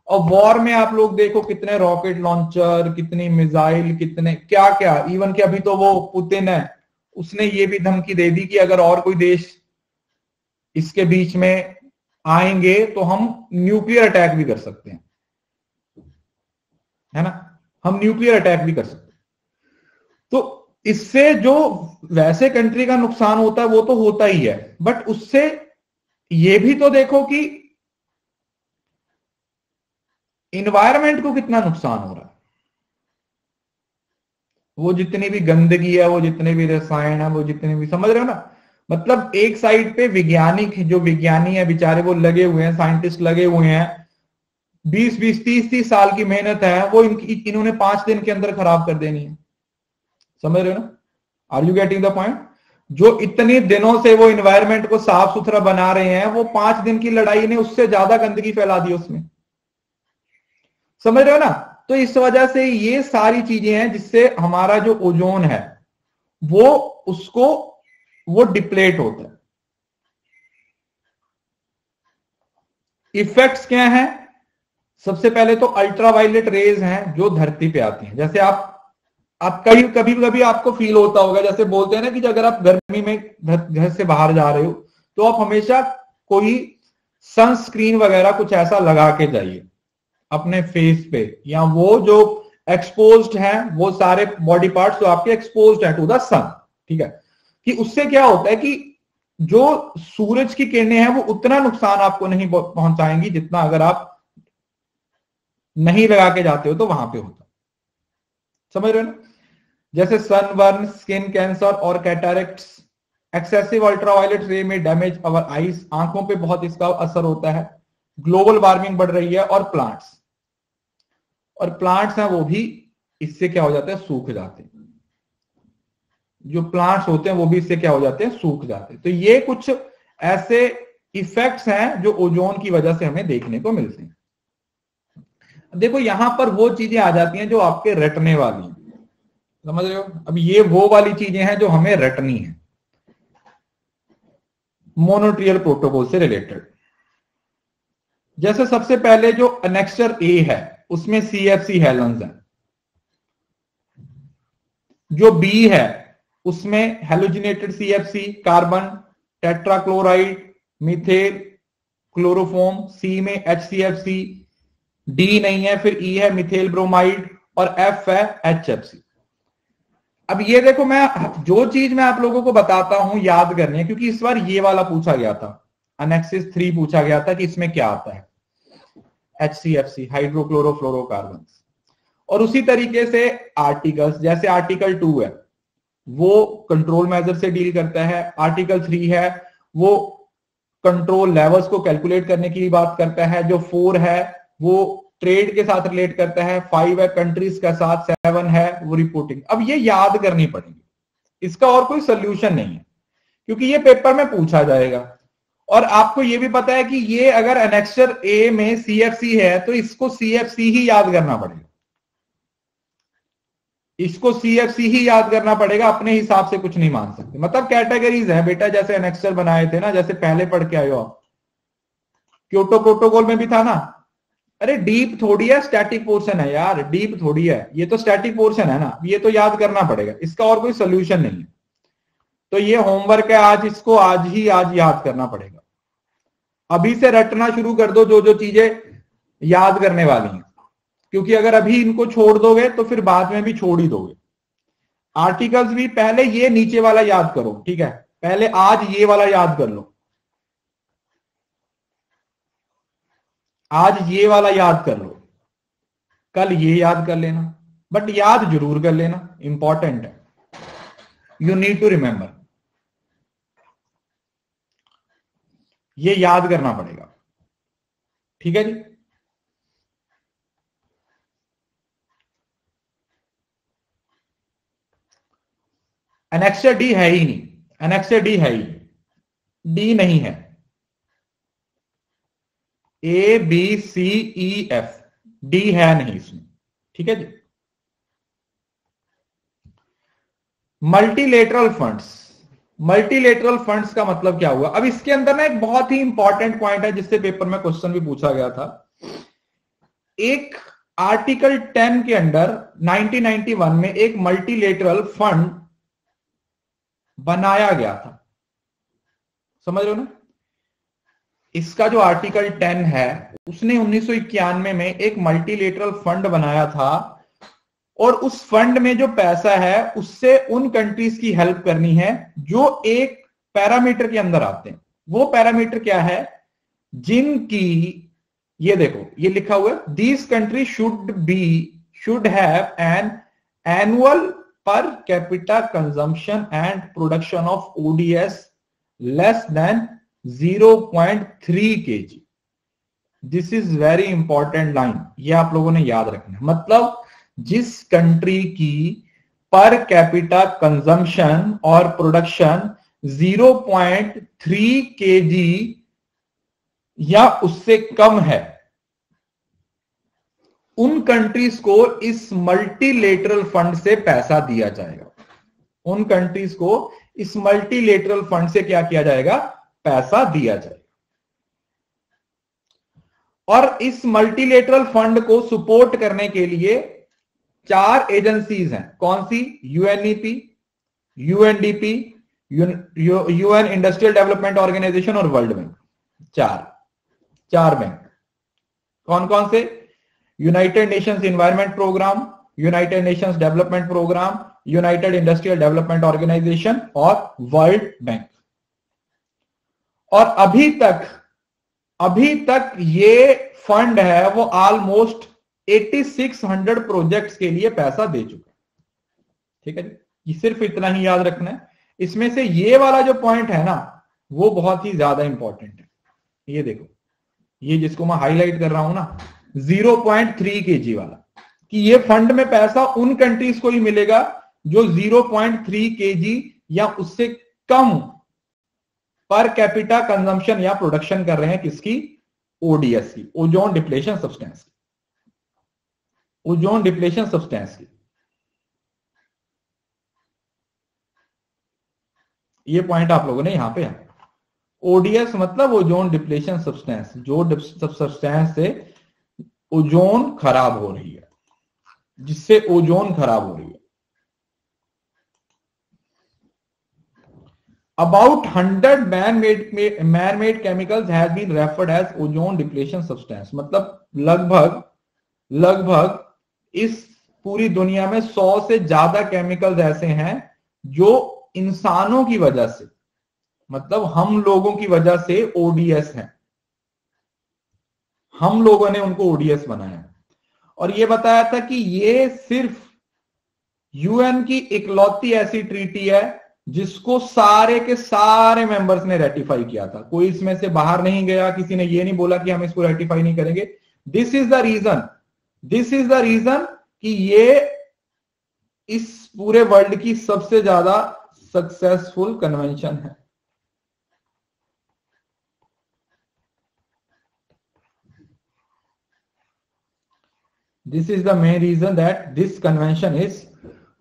और वॉर में आप लोग देखो कितने रॉकेट लॉन्चर, कितनी मिसाइल, कितने क्या क्या, इवन कि अभी तो वो पुतिन है उसने ये भी धमकी दे दी कि अगर और कोई देश इसके बीच में आएंगे तो हम न्यूक्लियर अटैक भी कर सकते हैं, है ना, हम न्यूक्लियर अटैक भी कर सकते हैं। तो इससे जो वैसे कंट्री का नुकसान होता है वो तो होता ही है, बट उससे ये भी तो देखो कि इन्वायरमेंट को कितना नुकसान हो रहा है। वो जितनी भी गंदगी है, वो जितने भी रसायन है, वो जितने भी, समझ रहे हो ना, मतलब एक साइड पे वैज्ञानिक, जो विज्ञानी है बेचारे वो लगे हुए हैं, साइंटिस्ट लगे हुए हैं, 20-20, 30-30 साल की मेहनत है, वो इन्होंने 5 दिन के अंदर खराब कर देनी है। समझ रहे हो ना? Are you getting the point? जो इतने दिनों से वो इन्वायरमेंट को साफ सुथरा बना रहे हैं, वो 5 दिन की लड़ाई ने उससे ज्यादा गंदगी फैला दी उसमें। समझ रहे हो ना? तो इस वजह से ये सारी चीजें हैं जिससे हमारा जो ओजोन है वो डिप्लेट होता है। इफेक्ट्स क्या हैं? सबसे पहले तो अल्ट्रावायलेट रेज हैं जो धरती पे आती हैं। जैसे आप कभी कभी आपको फील होता होगा, जैसे बोलते हैं ना कि अगर आप गर्मी में घर से बाहर जा रहे हो तो आप हमेशा कोई सनस्क्रीन वगैरह कुछ ऐसा लगा के जाइए अपने फेस पे, या वो जो एक्सपोज्ड है वो सारे बॉडी पार्ट्स जो आपके एक्सपोज्ड है टू द सन, ठीक है, कि उससे क्या होता है कि जो सूरज की किरणें हैं वो उतना नुकसान आपको नहीं पहुंचाएंगी जितना अगर आप नहीं लगा के जाते हो तो वहां पे होता। समझ रहे हो ना? जैसे सनबर्न, स्किन कैंसर और कैटरेक्ट्स। एक्सेसिव अल्ट्रावायलेट रे में डैमेज अवर आईज, आंखों पे बहुत इसका असर होता है। ग्लोबल वार्मिंग बढ़ रही है, और प्लांट्स हैं वो भी इससे क्या हो जाते हैं, सूख जाते हैं। जो प्लांट्स होते हैं वो भी इससे क्या हो जाते हैं, सूख जाते हैं। तो ये कुछ ऐसे इफेक्ट्स हैं जो ओजोन की वजह से हमें देखने को मिलते हैं। देखो यहां पर वो चीजें आ जाती हैं जो आपके रटने वाली हैं। समझ रहे हो? अब ये वो वाली चीजें हैं जो हमें रटनी है, मोनोट्रियल प्रोटोकॉल से रिलेटेड। जैसे सबसे पहले जो एनेक्सर ए है उसमें CFC हेलोन्स है। जो बी है उसमें halogenated CFC, carbon, tetrachloride, methyl, chloroform. C में HCFC, डी नहीं है, फिर ई है मिथेल ब्रोमाइड, और एफ है HFC। अब ये देखो, मैं जो चीज मैं आप लोगों को बताता हूं याद करनी है, क्योंकि इस बार ये वाला पूछा गया था, एनेक्सिस 3 पूछा गया था कि इसमें क्या आता है, HCFC, हाइड्रोक्लोरोफ्लोरोकार्बन। और उसी तरीके से आर्टिकल्स, जैसे आर्टिकल 2 है वो कंट्रोल मेजर से डील करता है, आर्टिकल 3 है वो कंट्रोल लेवल्स को कैलकुलेट करने की बात करता है, जो 4 है वो ट्रेड के साथ रिलेट करता है, 5 है कंट्रीज के साथ, 7 है वो रिपोर्टिंग। अब ये याद करनी पड़ेगी, इसका और कोई सोल्यूशन नहीं है, क्योंकि ये पेपर में पूछा जाएगा। और आपको ये भी पता है कि ये अगर एनेक्सर ए में CFC है तो इसको CFC ही याद करना पड़ेगा, इसको CFC ही याद करना पड़ेगा, अपने हिसाब से कुछ नहीं मान सकते। मतलब कैटेगरीज है बेटा, जैसे एनेक्सर बनाए थे ना, जैसे पहले पढ़ के आए हो आप, क्योटो प्रोटोकॉल में भी था ना। अरे डीप थोड़ी है, स्टैटिक पोर्शन है यार, डीप थोड़ी है, ये तो स्टैटिक पोर्शन है ना, ये तो याद करना पड़ेगा, इसका और कोई सोल्यूशन नहीं है। तो ये होमवर्क है आज, इसको आज याद करना पड़ेगा। अभी से रटना शुरू कर दो जो जो चीजें याद करने वाली हैं, क्योंकि अगर अभी इनको छोड़ दोगे तो फिर बाद में भी छोड़ ही दोगे। आर्टिकल्स भी पहले ये नीचे वाला याद करो, ठीक है, पहले आज ये वाला याद कर लो, आज ये वाला याद कर लो, कल ये याद कर लेना, बट याद जरूर कर लेना, इंपॉर्टेंट है, यू नीड टू रिमेंबर, ये याद करना पड़ेगा, ठीक है जी। एनेक्सर डी है ही नहीं, एनेक्सर डी है ही, डी नहीं है, ABCEF, डी है नहीं इसमें, ठीक है जी। मल्टीलेटरल फंड्स, मल्टीलेटरल फंड्स का मतलब क्या हुआ? अब इसके अंदर ना एक बहुत ही इंपॉर्टेंट पॉइंट है जिससे पेपर में क्वेश्चन भी पूछा गया था। एक आर्टिकल 10 के अंडर 1991 में एक मल्टीलेटरल फंड बनाया गया था, समझ रहे हो ना? इसका जो आर्टिकल 10 है उसने 1991 में एक मल्टीलेटरल फंड बनाया था, और उस फंड में जो पैसा है उससे उन कंट्रीज की हेल्प करनी है जो एक पैरामीटर के अंदर आते हैं। वो पैरामीटर क्या है? जिनकी, ये देखो ये लिखा हुआ है, these country should have an annual per capita consumption and production of ODS less than 0.3 kg। This is very important line, ये आप लोगों ने याद रखना है। मतलब जिस कंट्री की पर कैपिटा कंजम्पशन और प्रोडक्शन 0.3 kg या उससे कम है, उन कंट्रीज को इस मल्टीलेटरल फंड से पैसा दिया जाएगा। उन कंट्रीज को इस मल्टीलेटरल फंड से क्या किया जाएगा? पैसा दिया जाएगा। और इस मल्टीलेटरल फंड को सपोर्ट करने के लिए 4 एजेंसीज हैं। कौन सी? UNEP, UNDP, UN Industrial Development Organisation और वर्ल्ड बैंक। चार बैंक। कौन कौन से? United Nations Environment Programme, United Nations Development Programme, United Industrial Development Organisation और वर्ल्ड बैंक। और अभी तक ये फंड है वो ऑलमोस्ट 8600 प्रोजेक्ट्स के लिए पैसा दे चुका है। ठीक है जी, ये सिर्फ इतना ही याद रखना है। इसमें से ये वाला जो पॉइंट है ना, वो बहुत ही ज्यादा इंपॉर्टेंट है। ये देखो, ये जिसको मैं हाईलाइट कर रहा हूं ना, 0.3 kg वाला, कि ये फंड में पैसा उन कंट्रीज को ही मिलेगा जो 0.3 kg या उससे कम पर कैपिटा कंजम्पशन या प्रोडक्शन कर रहे हैं। किसकी? ओडीएस की, ओजोन डिप्लेशन सब्सटेंस की। ओजोन डिप्लेशन सब्सटेंस की। ये पॉइंट आप लोगों ने यहां पे है। ओडीएस मतलब ओजोन डिप्लेशन सब्सटेंस, जो सब्सटेंस से ओजोन खराब हो रही है, जिससे ओजोन खराब हो रही है। About 100 man-made chemicals has been referred as ozone depletion substance। मतलब लगभग इस पूरी दुनिया में 100 से ज्यादा केमिकल्स ऐसे हैं जो इंसानों की वजह से, मतलब हम लोगों की वजह से ओडीएस हैं। हम लोगों ने उनको ओडीएस बनाया। और ये बताया था कि ये सिर्फ यूएन की इकलौती ऐसी ट्रीटी है जिसको सारे के सारे मेंबर्स ने रेटिफाई किया था। कोई इसमें से बाहर नहीं गया, किसी ने ये नहीं बोला कि हम इसको रेटिफाई नहीं करेंगे। दिस इज द रीजन कि ये इस पूरे वर्ल्ड की सबसे ज्यादा सक्सेसफुल कन्वेंशन है। This is the main reason that this convention is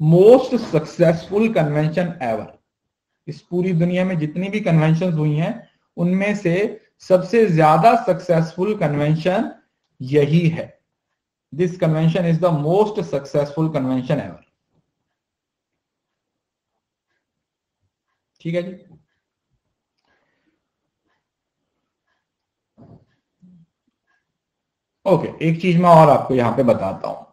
most successful convention ever. इस पूरी दुनिया में जितनी भी कन्वेंशन हुई हैं उनमें से सबसे ज्यादा सक्सेसफुल कन्वेंशन यही है। This convention is the most successful convention ever. ठीक है जी। ओके, एक चीज मैं और आपको यहां पे बताता हूं।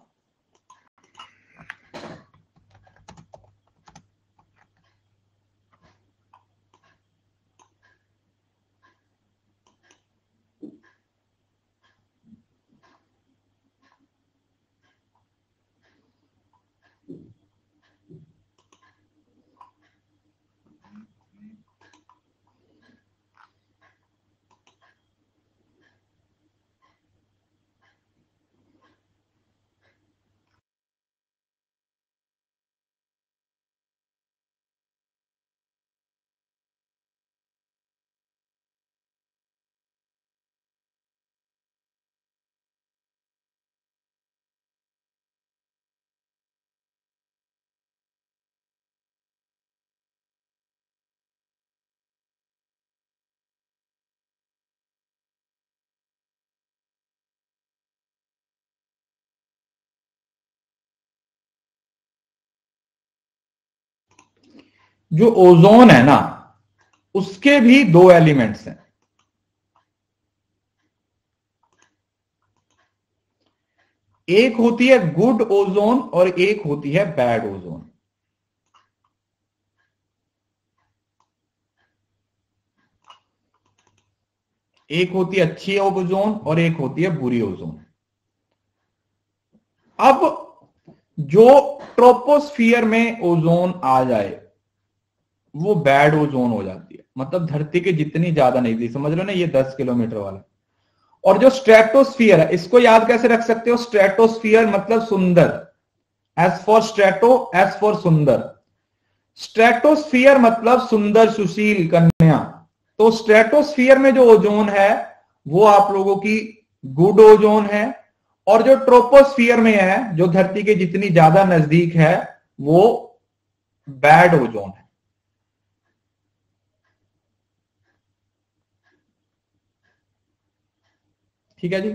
जो ओजोन है ना, उसके भी 2 एलिमेंट्स हैं। एक होती है गुड ओजोन और एक होती है बैड ओजोन। एक होती है अच्छी ओजोन और एक होती है बुरी ओजोन। अब जो ट्रोपोस्फियर में ओजोन आ जाए वो बैड ओजोन हो जाती है। मतलब धरती के जितनी ज्यादा नजदीक, समझ लो ना ये 10 किलोमीटर वाला। और जो स्ट्रेटोस्फियर है, इसको याद कैसे रख सकते हो? स्ट्रेटोस्फियर मतलब सुंदर, S for strato, S for सुंदर। स्ट्रेटोस्फियर मतलब सुंदर, सुशील, कन्या। तो स्ट्रेटोस्फियर में जो ओजोन है वो आप लोगों की गुड ओजोन है, और जो ट्रोपोस्फियर में है, जो धरती के जितनी ज्यादा नजदीक है, वो बैड ओजोन है। ठीक है जी।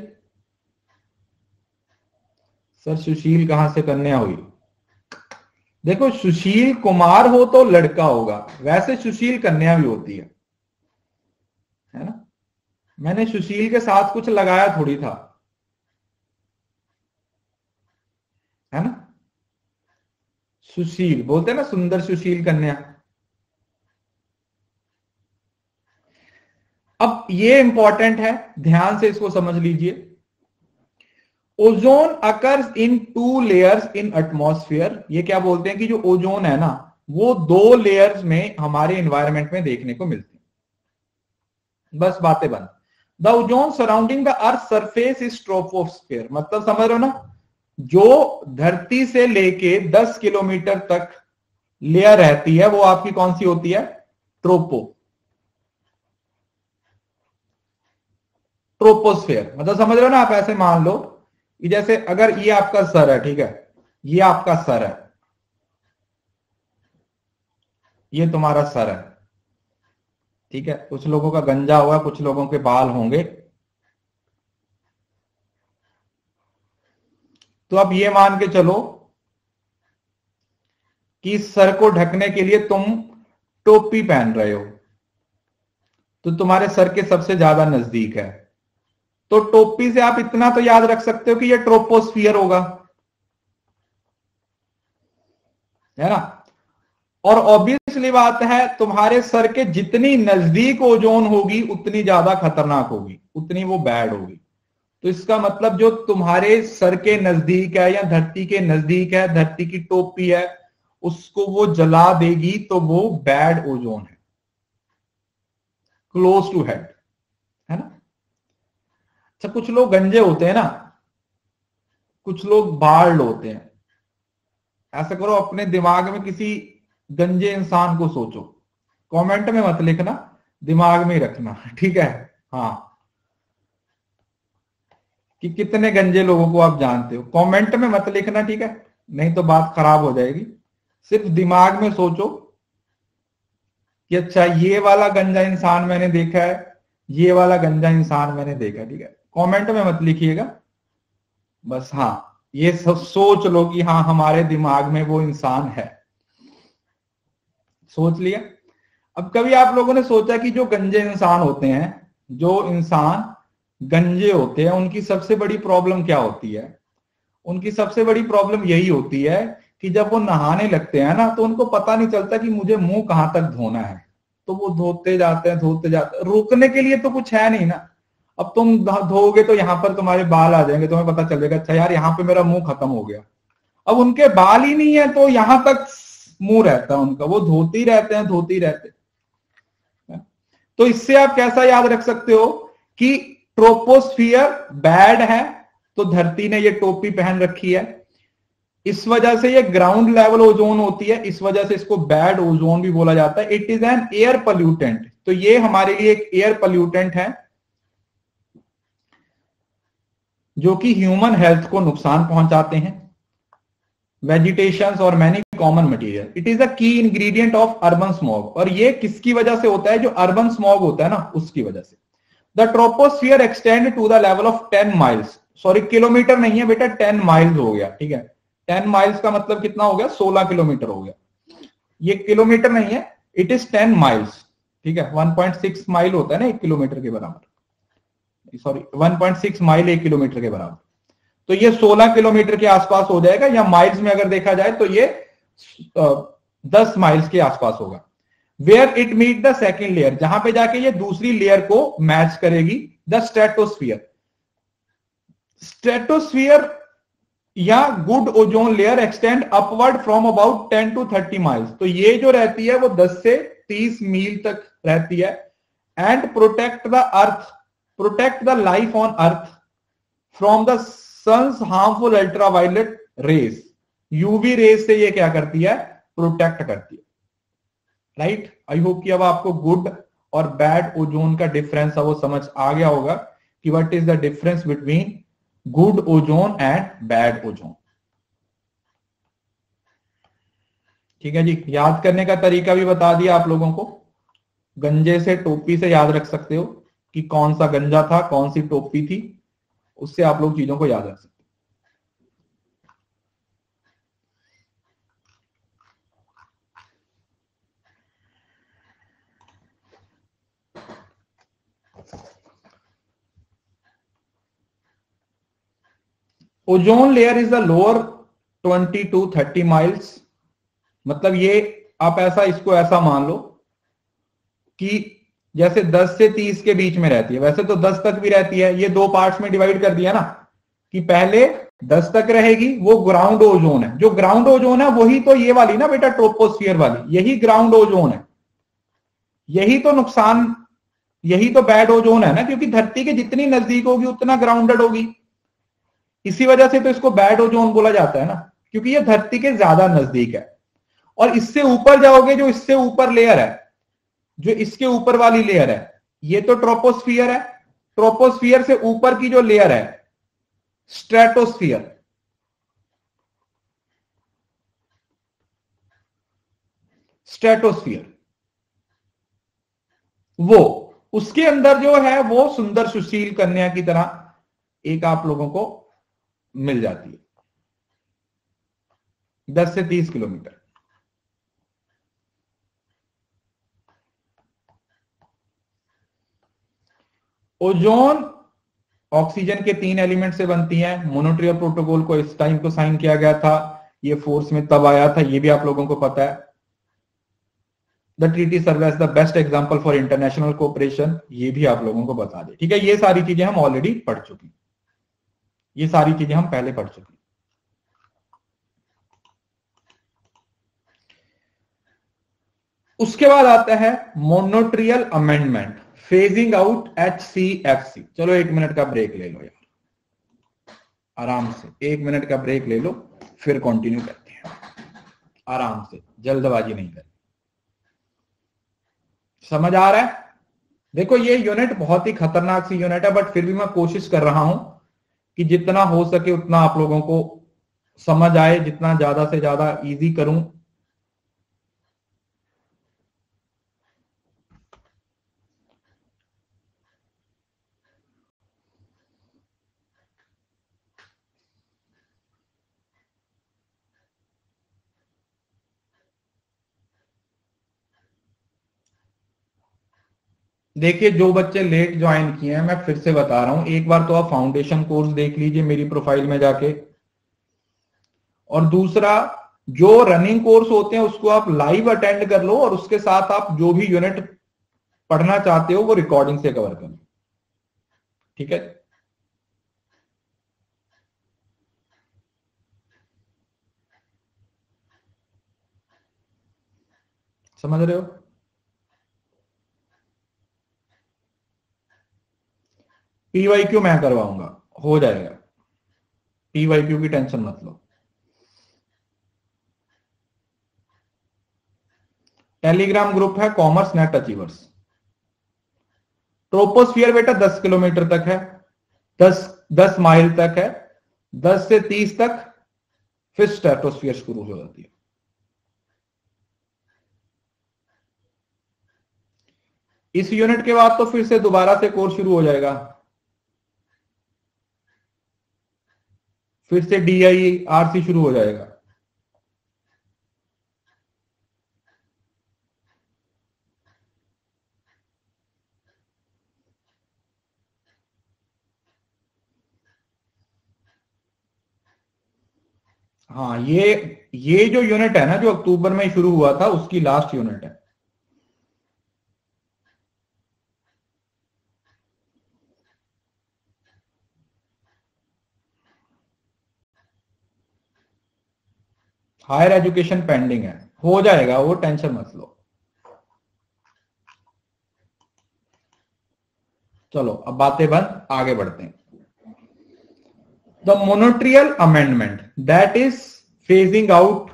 सर सुशील कहां से कन्या हुई? देखो सुशील कुमार हो तो लड़का होगा, वैसे सुशील कन्या भी होती है ना। मैंने सुशील के साथ कुछ लगाया थोड़ी था, है ना। सुशील बोलते हैं ना, सुंदर सुशील कन्या। अब ये इंपॉर्टेंट है, ध्यान से इसको समझ लीजिए। Ozone occurs in 2 layers in atmosphere. ये क्या बोलते हैं कि जो ओजोन है ना, वो 2 लेयर्स में हमारे एनवायरनमेंट में देखने को मिलती है। बस बातें बंद। The ozone surrounding the earth surface is troposphere. मतलब समझ रहे हो ना, जो धरती से लेके 10 किलोमीटर तक लेयर रहती है वो आपकी कौन सी होती है? ट्रोपोस्फेयर। मतलब समझ रहे हो ना आप? ऐसे मान लो कि जैसे अगर ये आपका सर है, ठीक है, ये आपका सर है, ये तुम्हारा सर है, ठीक है। कुछ लोगों का गंजा हुआ, कुछ लोगों के बाल होंगे। तो अब ये मान के चलो कि सर को ढकने के लिए तुम टोपी पहन रहे हो, तो तुम्हारे सर के सबसे ज्यादा नजदीक है। तो टोपी से आप इतना तो याद रख सकते हो कि ये ट्रोपोस्फियर होगा, है ना। और ऑब्वियसली बात है, तुम्हारे सर के जितनी नजदीक ओजोन होगी उतनी ज्यादा खतरनाक होगी, उतनी वो बैड होगी। तो इसका मतलब जो तुम्हारे सर के नजदीक है या धरती के नजदीक है, धरती की टोपी है, उसको वो जला देगी, तो वो बैड ओजोन है, क्लोज टू हेड, है ना। अच्छा, कुछ लोग गंजे होते हैं ना, कुछ लोग बार्ड होते हैं। ऐसा करो, अपने दिमाग में किसी गंजे इंसान को सोचो, कमेंट में मत लिखना, दिमाग में ही रखना, ठीक है। हाँ, कि कितने गंजे लोगों को आप जानते हो, कमेंट में मत लिखना, ठीक है, नहीं तो बात खराब हो जाएगी। सिर्फ दिमाग में सोचो कि अच्छा ये वाला गंजा इंसान मैंने देखा है, ये वाला गंजा इंसान मैंने देखा, ठीक है। कमेंट में मत लिखिएगा, बस हाँ ये सब सोच लो कि हाँ हमारे दिमाग में वो इंसान है। सोच लिया। अब कभी आप लोगों ने सोचा कि जो गंजे इंसान होते हैं, जो इंसान गंजे होते हैं, उनकी सबसे बड़ी प्रॉब्लम क्या होती है? उनकी सबसे बड़ी प्रॉब्लम यही होती है कि जब वो नहाने लगते हैं ना, तो उनको पता नहीं चलता कि मुझे मुंह कहां तक धोना है। तो वो धोते जाते हैं, धोते जाते हैं, रुकने के लिए तो कुछ है नहीं ना। अब तुम धोगे तो यहां पर तुम्हारे बाल आ जाएंगे, तुम्हें पता चलेगा अच्छा यार यहाँ पे मेरा मुंह खत्म हो गया। अब उनके बाल ही नहीं है तो यहां तक मुंह रहता है उनका, वो धोते ही रहते हैं, धोते ही रहते हैं। तो इससे आप कैसा याद रख सकते हो कि ट्रोपोस्फियर बैड है, तो धरती ने ये टोपी पहन रखी है, इस वजह से ये ग्राउंड लेवल ओजोन होती है, इस वजह से इसको बैड ओजोन भी बोला जाता है। It is an air pollutant. तो ये हमारे लिए एक एयर पोल्यूटेंट है जो कि ह्यूमन हेल्थ को नुकसान पहुंचाते हैं, वेजिटेशन और many common material. It is a की इंग्रेडिएंट ऑफ अर्बन स्मॉग। और ये किसकी वजह से होता है? जो अर्बन स्मॉग होता है ना, उसकी वजह से। The troposphere extend to the level of 10 miles. Sorry, kilometre नहीं है बेटा, 10 माइल्स हो गया, ठीक है। 10 माइल्स का मतलब कितना हो गया? 16 किलोमीटर हो गया। ये किलोमीटर नहीं है, इट इज 10 माइल्स, ठीक है। 1.6 माइल होता है ना 1 किलोमीटर के बराबर, सॉरी 1.6 माइल 1 किलोमीटर के बराबर। तो ये 16 किलोमीटर के आसपास हो जाएगा, या माइल्स में अगर देखा जाए तो ये 10 माइल्स के आसपास होगा। Where it meet the second layer, जहां पे जाके ये दूसरी लेयर को मैच करेगी, द स्ट्रेटोस्फियर। स्ट्रेटोस्फियर या good ozone layer extend upward from about 10 to 30 miles. तो ये जो रहती है वो 10 से 30 मील तक रहती है। And protect the life on earth from the sun's harmful ultraviolet rays. UV rays से ये क्या करती है, प्रोटेक्ट करती है। राइट, आई होप कि अब आपको गुड और बैड ओजोन का डिफरेंस है वो समझ आ गया होगा कि what is the difference between good ozone and bad ozone. ठीक है जी, याद करने का तरीका भी बता दिया आप लोगों को। गंजे से टोपी से याद रख सकते हो कि कौन सा गंजा था, कौन सी टोपी थी, उससे आप लोग चीजों को याद रख सकते हो। Ozone layer is the lower 20 to 30 miles. मतलब ये आप ऐसा इसको ऐसा मान लो कि जैसे 10 से 30 के बीच में रहती है, वैसे तो 10 तक भी रहती है, ये दो पार्ट्स में डिवाइड कर दिया ना कि पहले 10 तक रहेगी, वो ग्राउंड ओजोन है। जो ग्राउंड ओजोन है वही तो ये वाली ना बेटा, ट्रोपोस्फियर वाली, यही ग्राउंड ओजोन है। यही तो नुकसान, यही तो बैड ओजोन है ना, क्योंकि धरती के जितनी नजदीक होगी उतना ग्राउंडेड होगी। इसी वजह से तो इसको बैड ओजोन बोला जाता है ना, क्योंकि ये धरती के ज्यादा नजदीक है। और इससे ऊपर जाओगे, जो इससे ऊपर लेयर है, जो इसके ऊपर वाली लेयर है, ये तो ट्रोपोस्फियर है। ट्रोपोस्फियर से ऊपर की जो लेयर है, स्ट्रेटोस्फियर। स्ट्रेटोस्फियर वो, उसके अंदर जो है वो सुंदर सुशील कन्या की तरह एक आप लोगों को मिल जाती है, 10 से 30 किलोमीटर। ओजोन ऑक्सीजन के 3 एलिमेंट से बनती है। मोनोट्रियल प्रोटोकॉल को इस टाइम को साइन किया गया था, ये फोर्स में तब आया था, ये भी आप लोगों को पता है। The treaty serve as the best example for international cooperation, ये भी आप लोगों को बता दे। ठीक है, ये सारी चीजें हम ऑलरेडी पढ़ चुके हैं, ये सारी चीजें हम पहले पढ़ चुके हैं। उसके बाद आता है मोनोट्रियल अमेंडमेंट, फेजिंग आउट HCFC। चलो 1 मिनट का ब्रेक ले लो यार, आराम से 1 मिनट का ब्रेक ले लो, फिर कंटिन्यू करते हैं आराम से, जल्दबाजी नहीं करनी। समझ आ रहा है? देखो ये यूनिट बहुत ही खतरनाक सी यूनिट है, बट फिर भी मैं कोशिश कर रहा हूं कि जितना हो सके उतना आप लोगों को समझ आए, जितना ज्यादा से ज्यादा इजी करूं। देखिए जो बच्चे लेट ज्वाइन किए हैं, मैं फिर से बता रहा हूं, एक बार तो आप फाउंडेशन कोर्स देख लीजिए मेरी प्रोफाइल में जाके। और दूसरा, जो रनिंग कोर्स होते हैं उसको आप लाइव अटेंड कर लो, और उसके साथ आप जो भी यूनिट पढ़ना चाहते हो वो रिकॉर्डिंग से कवर कर लो। ठीक है, समझ रहे हो? PYQ मैं करवाऊंगा, हो जाएगा, PYQ की टेंशन मत लो। टेलीग्राम ग्रुप है कॉमर्स नेट अचीवर्स। ट्रोपोस्फियर बेटा 10 किलोमीटर तक है, 10 माइल तक है, 10 से 30 तक फिर स्ट्रेटोस्फियर शुरू हो जाती है। इस यूनिट के बाद तो फिर से दोबारा से कोर्स शुरू हो जाएगा, फिर से DIRC शुरू हो जाएगा। हाँ, ये जो यूनिट है ना, जो अक्टूबर में शुरू हुआ था, उसकी लास्ट यूनिट है। हायर एजुकेशन पेंडिंग है, हो जाएगा वो, टेंशन मत लो। चलो अब बातें बंद, आगे बढ़ते हैं। The Montreal amendment that is phasing out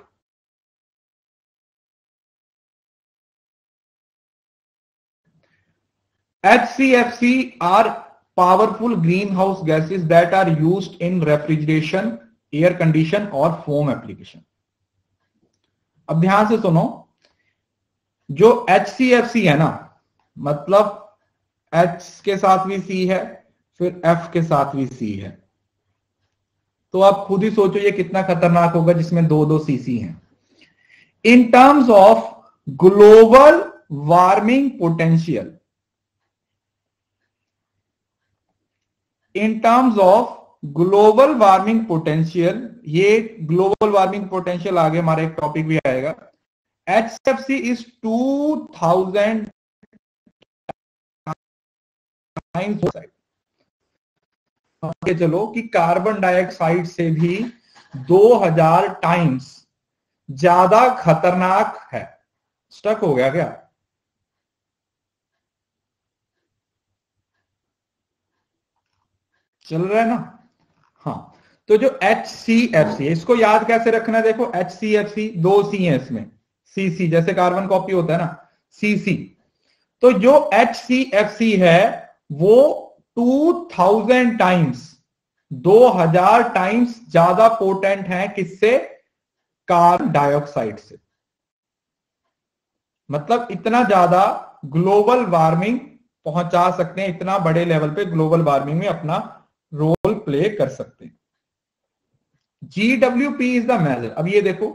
HCFC are powerful greenhouse gases that are used in refrigeration, air condition और foam application। अब ध्यान से सुनो, जो HCFC है ना, मतलब H के साथ भी C है, फिर F के साथ भी C है, तो आप खुद ही सोचो ये कितना खतरनाक होगा जिसमें दो दो CC हैं। In terms of global warming potential, in terms of global warming potential, ये ग्लोबल वार्मिंग पोटेंशियल आगे हमारा एक टॉपिक भी आएगा। HCFC इज 2000 चलो कि कार्बन डाइऑक्साइड से भी 2000 टाइम्स ज्यादा खतरनाक है। स्टक हो गया क्या? चल रहा है ना? हाँ, तो जो HCFC है इसको याद कैसे रखना है? देखो HCFC दो C है इसमें, CC जैसे कार्बन कॉपी होता है ना, CC। तो जो HCFC है वो 2000 टाइम्स, 2000 टाइम्स ज्यादा पोटेंट है किससे? कार्बन डाइऑक्साइड से। मतलब इतना ज्यादा ग्लोबल वार्मिंग पहुंचा सकते हैं, इतना बड़े लेवल पे ग्लोबल वार्मिंग में अपना रोल प्ले कर सकते हैं। GWP is the major. अब ये देखो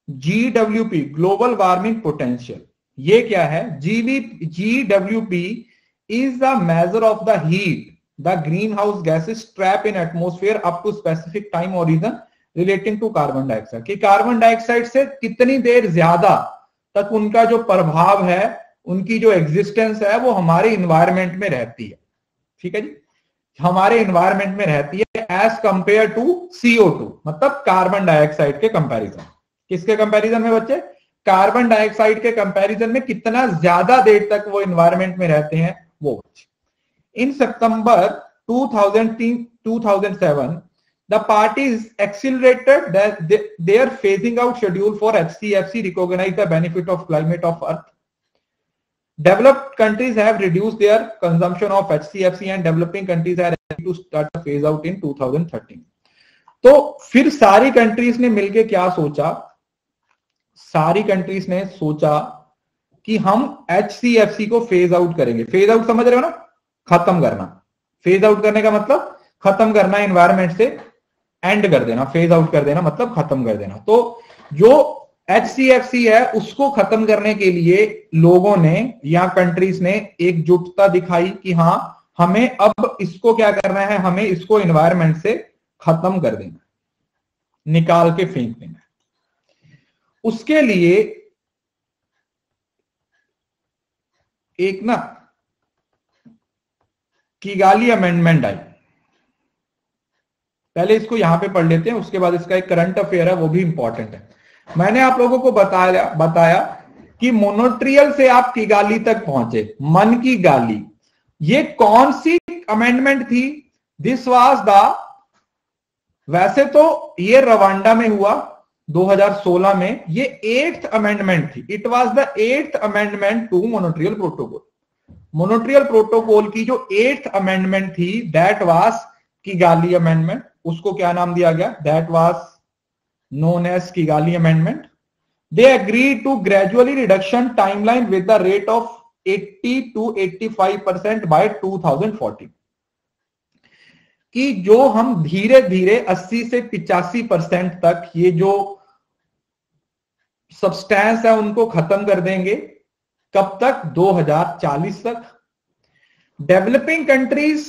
GWP ग्लोबल वार्मिंग पोटेंशियल, ये क्या है? GWP is the measure of the heat the greenhouse gases trap in atmosphere up to specific time or reason relating to carbon dioxide, कि carbon dioxide से कितनी देर ज्यादा तक उनका जो प्रभाव है, उनकी जो एग्जिस्टेंस है वो हमारे इन्वायरमेंट में रहती है। ठीक है जी, हमारे इन्वायरमेंट में रहती है एज कंपेयर टू CO2, मतलब कार्बन डाइऑक्साइड के कंपैरिजन। किसके कंपैरिजन में बच्चे? कार्बन डाइऑक्साइड के कंपैरिजन में कितना ज्यादा देर तक वो इन्वायरमेंट में रहते हैं वो। इन सितंबर 2007 the parties accelerated their phasing out schedule for HCFC, recognize the benefit of climate of earth. Developed countries have reduced their consumption of HCFC and developing countries are ready to start a phase out in 2013। तो फिर सारी countries ने मिलकर क्या सोचा? सारी countries ने सोचा कि हम HCFC को फेज आउट करेंगे। फेज आउट समझ रहे हो ना? खत्म करना। फेज आउट करने का मतलब खत्म करना, एनवायरमेंट से एंड कर देना। फेज आउट कर देना मतलब खत्म कर देना। तो जो HCFC है उसको खत्म करने के लिए लोगों ने या कंट्रीज ने एकजुटता दिखाई कि हाँ हमें अब इसको क्या करना है, हमें इसको एनवायरमेंट से खत्म कर देना, निकाल के फेंक देना। उसके लिए एक ना किगाली अमेंडमेंट आई। पहले इसको यहां पे पढ़ लेते हैं, उसके बाद इसका एक करंट अफेयर है वो भी इंपॉर्टेंट है। मैंने आप लोगों को बताया कि मोनोट्रियल से आप किगाली तक पहुंचे, मन की गाली। ये कौन सी अमेंडमेंट थी? दिस वाज द, वैसे तो ये रवांडा में हुआ 2016 में, ये 8th अमेंडमेंट थी। It was the 8th amendment to Montreal protocol. Montreal protocol की जो 8th अमेंडमेंट थी दैट वाज किगाली अमेंडमेंट। उसको क्या नाम दिया गया? That was known as Kigali amendment. They agree to gradually reduction timeline with the rate of 80 to 85% by 2040, कि जो हम धीरे धीरे 80 से 85% तक ये जो सब्सटेंस है उनको खत्म कर देंगे। कब तक? 2040 तक। Developing countries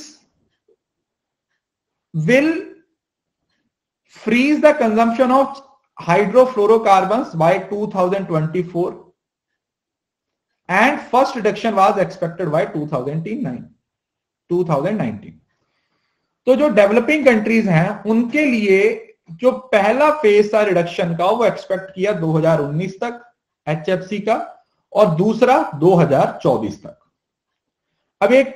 will freeze the consumption of hydrofluorocarbons by 2024 and first reduction was expected by 2019। तो जो डेवलपिंग कंट्रीज हैं उनके लिए जो पहला फेज था रिडक्शन का वो एक्सपेक्ट किया 2019 तक एचएफसी का, और दूसरा 2024 तक। अब एक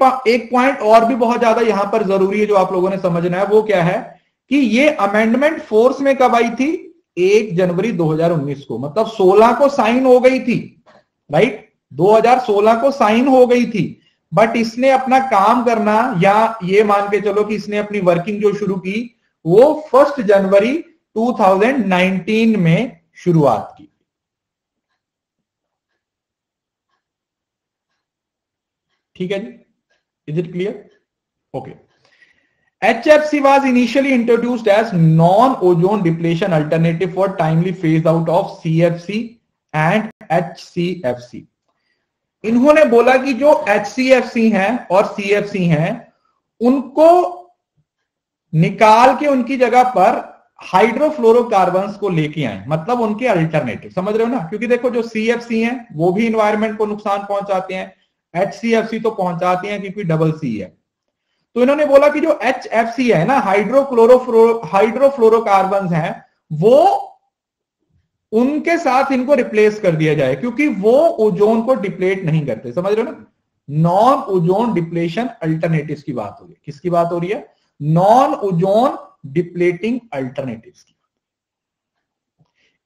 पॉइंट और भी बहुत ज्यादा यहां पर जरूरी है जो आप लोगों ने समझना है, वो क्या है कि ये अमेंडमेंट फोर्स में कब आई थी? 1 जनवरी 2019 को, मतलब 16 को साइन हो गई थी, राइट? 2016 को साइन हो गई थी, बट इसने अपना काम करना, या ये मान के चलो कि इसने अपनी वर्किंग जो शुरू की वो 1 जनवरी 2019 में शुरुआत की। ठीक है जी, is it clear? Okay. HFC was initially introduced as non-ozone depletion alternative for timely phase out of CFC and HCFC। इन्होंने बोला कि जो HCFC हैं और CFC हैं उनको निकाल के उनकी जगह पर हाइड्रोफ्लोरोकार्बन्स को लेके आए, मतलब उनके अल्टरनेटिव। समझ रहे हो ना? क्योंकि देखो जो CFC हैं वो भी इन्वायरमेंट को नुकसान पहुंचाते हैं, HCFC तो पहुंचाते हैं क्योंकि डबल सी है। तो इन्होंने बोला कि जो HFC है ना, हाइड्रोफ्लोरोकार्बन्स हैं, वो उनके साथ इनको रिप्लेस कर दिया जाए क्योंकि वो ओजोन को डिप्लेट नहीं करते। समझ रहे हो ना? नॉन ओजोन डिप्लेशन अल्टरनेटिव्स की बात हो रही है। किसकी बात हो रही है? नॉन ओजोन डिप्लेटिंग अल्टरनेटिव्स की।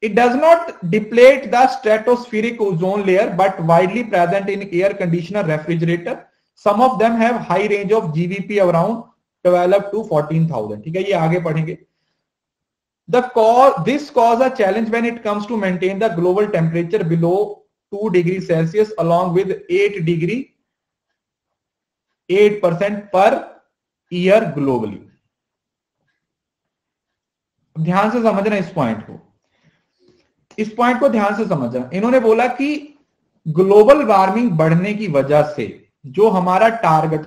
It does not deplete the stratospheric ozone layer but widely present in air conditioner, refrigerator. Some of them have high range of GVP around 12 to 14,000। ठीक है, ये आगे पढ़ेंगे। This cause a challenge when it comes to maintain the global temperature below 2 degrees Celsius along with 8% per year globally। ध्यान से समझना इस point को, इस पॉइंट को ध्यान से समझना। इन्होंने बोला कि ग्लोबल वार्मिंग बढ़ने की वजह से जो हमारा टारगेट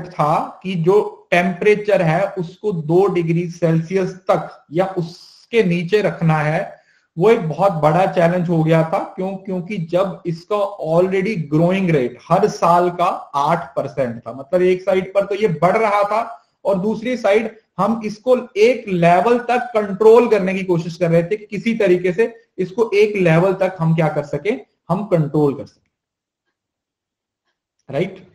था कि जो टेम्परेचर है उसको 2 डिग्री सेल्सियस तक या उसके नीचे रखना है, वो एक बहुत बड़ा चैलेंज हो गया था। क्योंकि जब इसका ऑलरेडी ग्रोइंग रेट हर साल का 8% था, मतलब एक साइड पर तो ये बढ़ रहा था और दूसरी साइड हम इसको एक लेवल तक कंट्रोल करने की कोशिश कर रहे थे कि किसी तरीके से इसको एक लेवल तक हम क्या कर सके, हम कंट्रोल कर सके, राइट?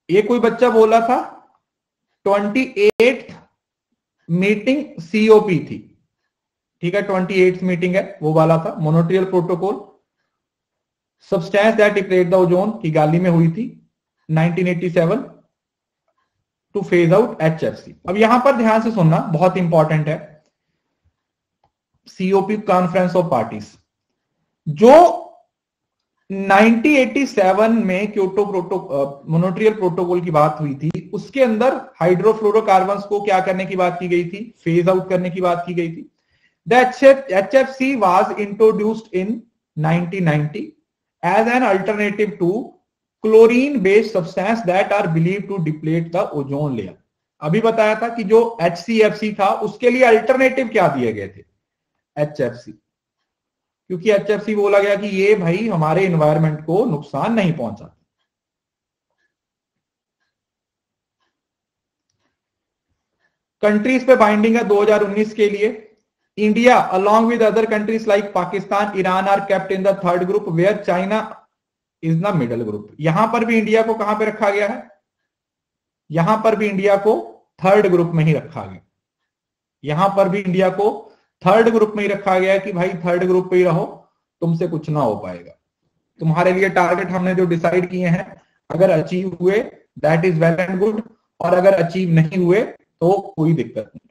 ये कोई बच्चा बोला था 28th मीटिंग COP थी, ठीक है, 28th मीटिंग है वो वाला था, Montreal protocol substance that deplete the ozone की गाली में हुई थी 1987 टू फेज आउट HFC। अब यहां पर ध्यान से सुनना, बहुत इंपॉर्टेंट है। COP कॉन्फ्रेंस ऑफ पार्टीज जो 1987 में क्योटो मोनोट्रियल प्रोटोकॉल की बात हुई थी, उसके अंदर हाइड्रोफ्लोरोकार्बन्स को क्या करने की बात की गई थी? फेज आउट करने की बात की गई थी। The HFC was introduced in 1990 as an alternative to chlorine based substance that are believed to deplete the ozone layer। अभी बताया था कि जो HCFC था उसके लिए अल्टरनेटिव क्या दिए गए थे? HFC, क्योंकि HFC बोला गया कि ये भाई हमारे एनवायरनमेंट को नुकसान नहीं पहुंचाता। कंट्रीज पे बाइंडिंग है 2019 के लिए। India along with other countries like Pakistan, Iran are kept in the third group where China is the middle group। यहां पर भी इंडिया को कहां पे रखा गया है? यहां पर भी इंडिया को थर्ड ग्रुप में ही रखा गया। यहां पर भी इंडिया को थर्ड ग्रुप में ही रखा गया कि भाई थर्ड ग्रुप पे ही रहो, तुमसे कुछ ना हो पाएगा। तुम्हारे लिए टारगेट हमने जो डिसाइड किए हैं अगर अचीव हुए that is well and good, और अगर अचीव नहीं हुए तो कोई दिक्कत नहीं।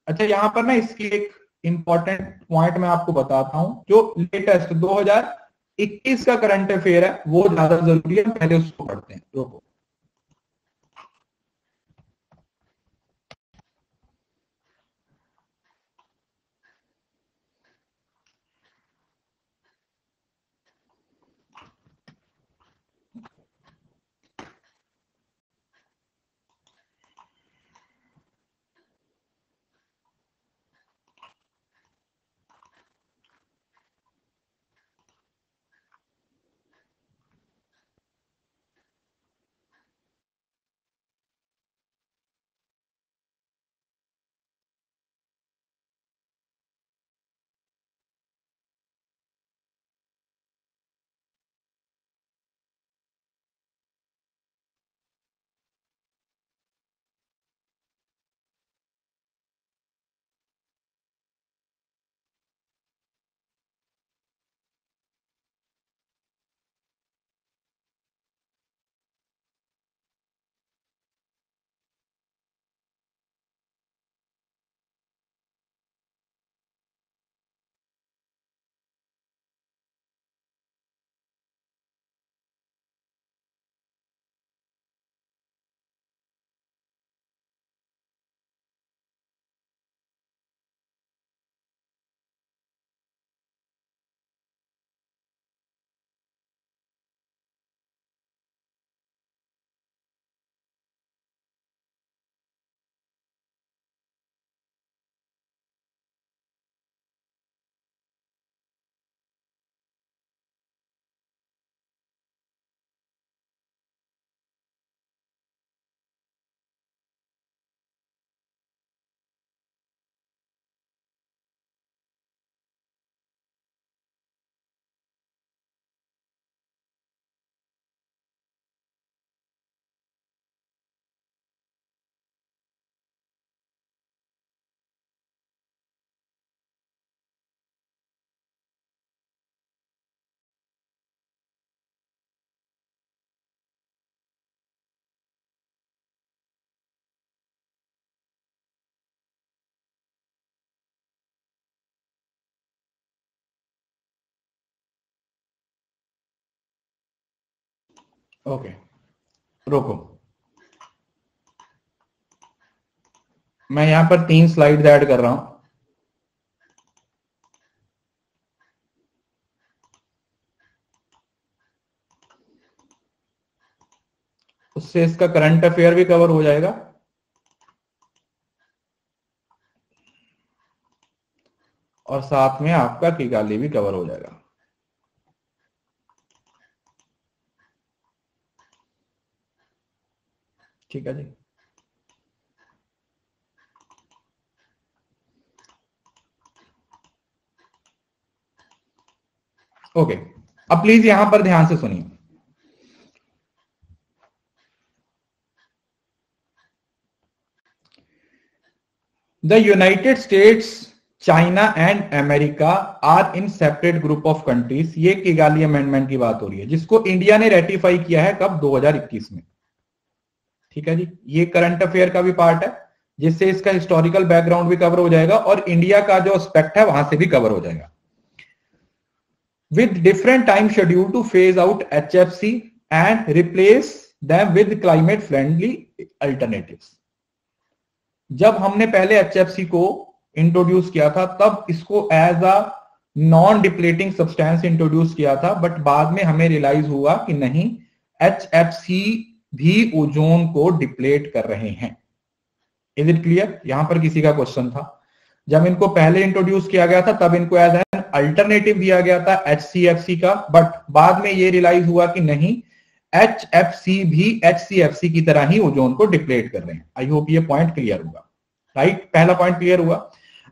अच्छा, यहां पर ना इसकी एक इंपॉर्टेंट पॉइंट मैं आपको बताता हूं, जो लेटेस्ट 2021 का करंट अफेयर है वो ज्यादा जरूरी है, पहले उसको पढ़ते हैं। रुको, ओके, रोको, मैं यहां पर 3 स्लाइड ऐड कर रहा हूं। उससे इसका करंट अफेयर भी कवर हो जाएगा और साथ में आपका किगाली भी कवर हो जाएगा। ठीक है जी। ओके, अब प्लीज यहां पर ध्यान से सुनिए। The United States, China and America are in separate group of countries. ये किगाली अमेंडमेंट की बात हो रही है जिसको इंडिया ने रेटिफाई किया है कब, 2021 में। ठीक है जी, ये करंट अफेयर का भी पार्ट है जिससे इसका हिस्टोरिकल बैकग्राउंड भी कवर हो जाएगा और इंडिया का जो एस्पेक्ट है वहां से भी कवर हो जाएगा। With different time schedule two phase out HFC and replace them with climate friendly alternatives. जब हमने पहले HFC को इंट्रोड्यूस किया था तब इसको as a non depleting substance introduce किया था, बट बाद में हमें रियलाइज हुआ कि नहीं, HFC भी ओजोन को डिप्लेट कर रहे हैं। Is it clear? यहां पर किसी का क्वेश्चन था, जब इनको पहले इंट्रोड्यूस किया गया था तब इनको एज एन अल्टरनेटिव दिया गया था HCFC का, बट बाद में ये रियलाइज हुआ कि नहीं, HFC भी HCFC की तरह ही ओजोन को डिप्लेट कर रहे हैं। आई होप ये पॉइंट क्लियर हुआ, राइट? पहला पॉइंट क्लियर हुआ।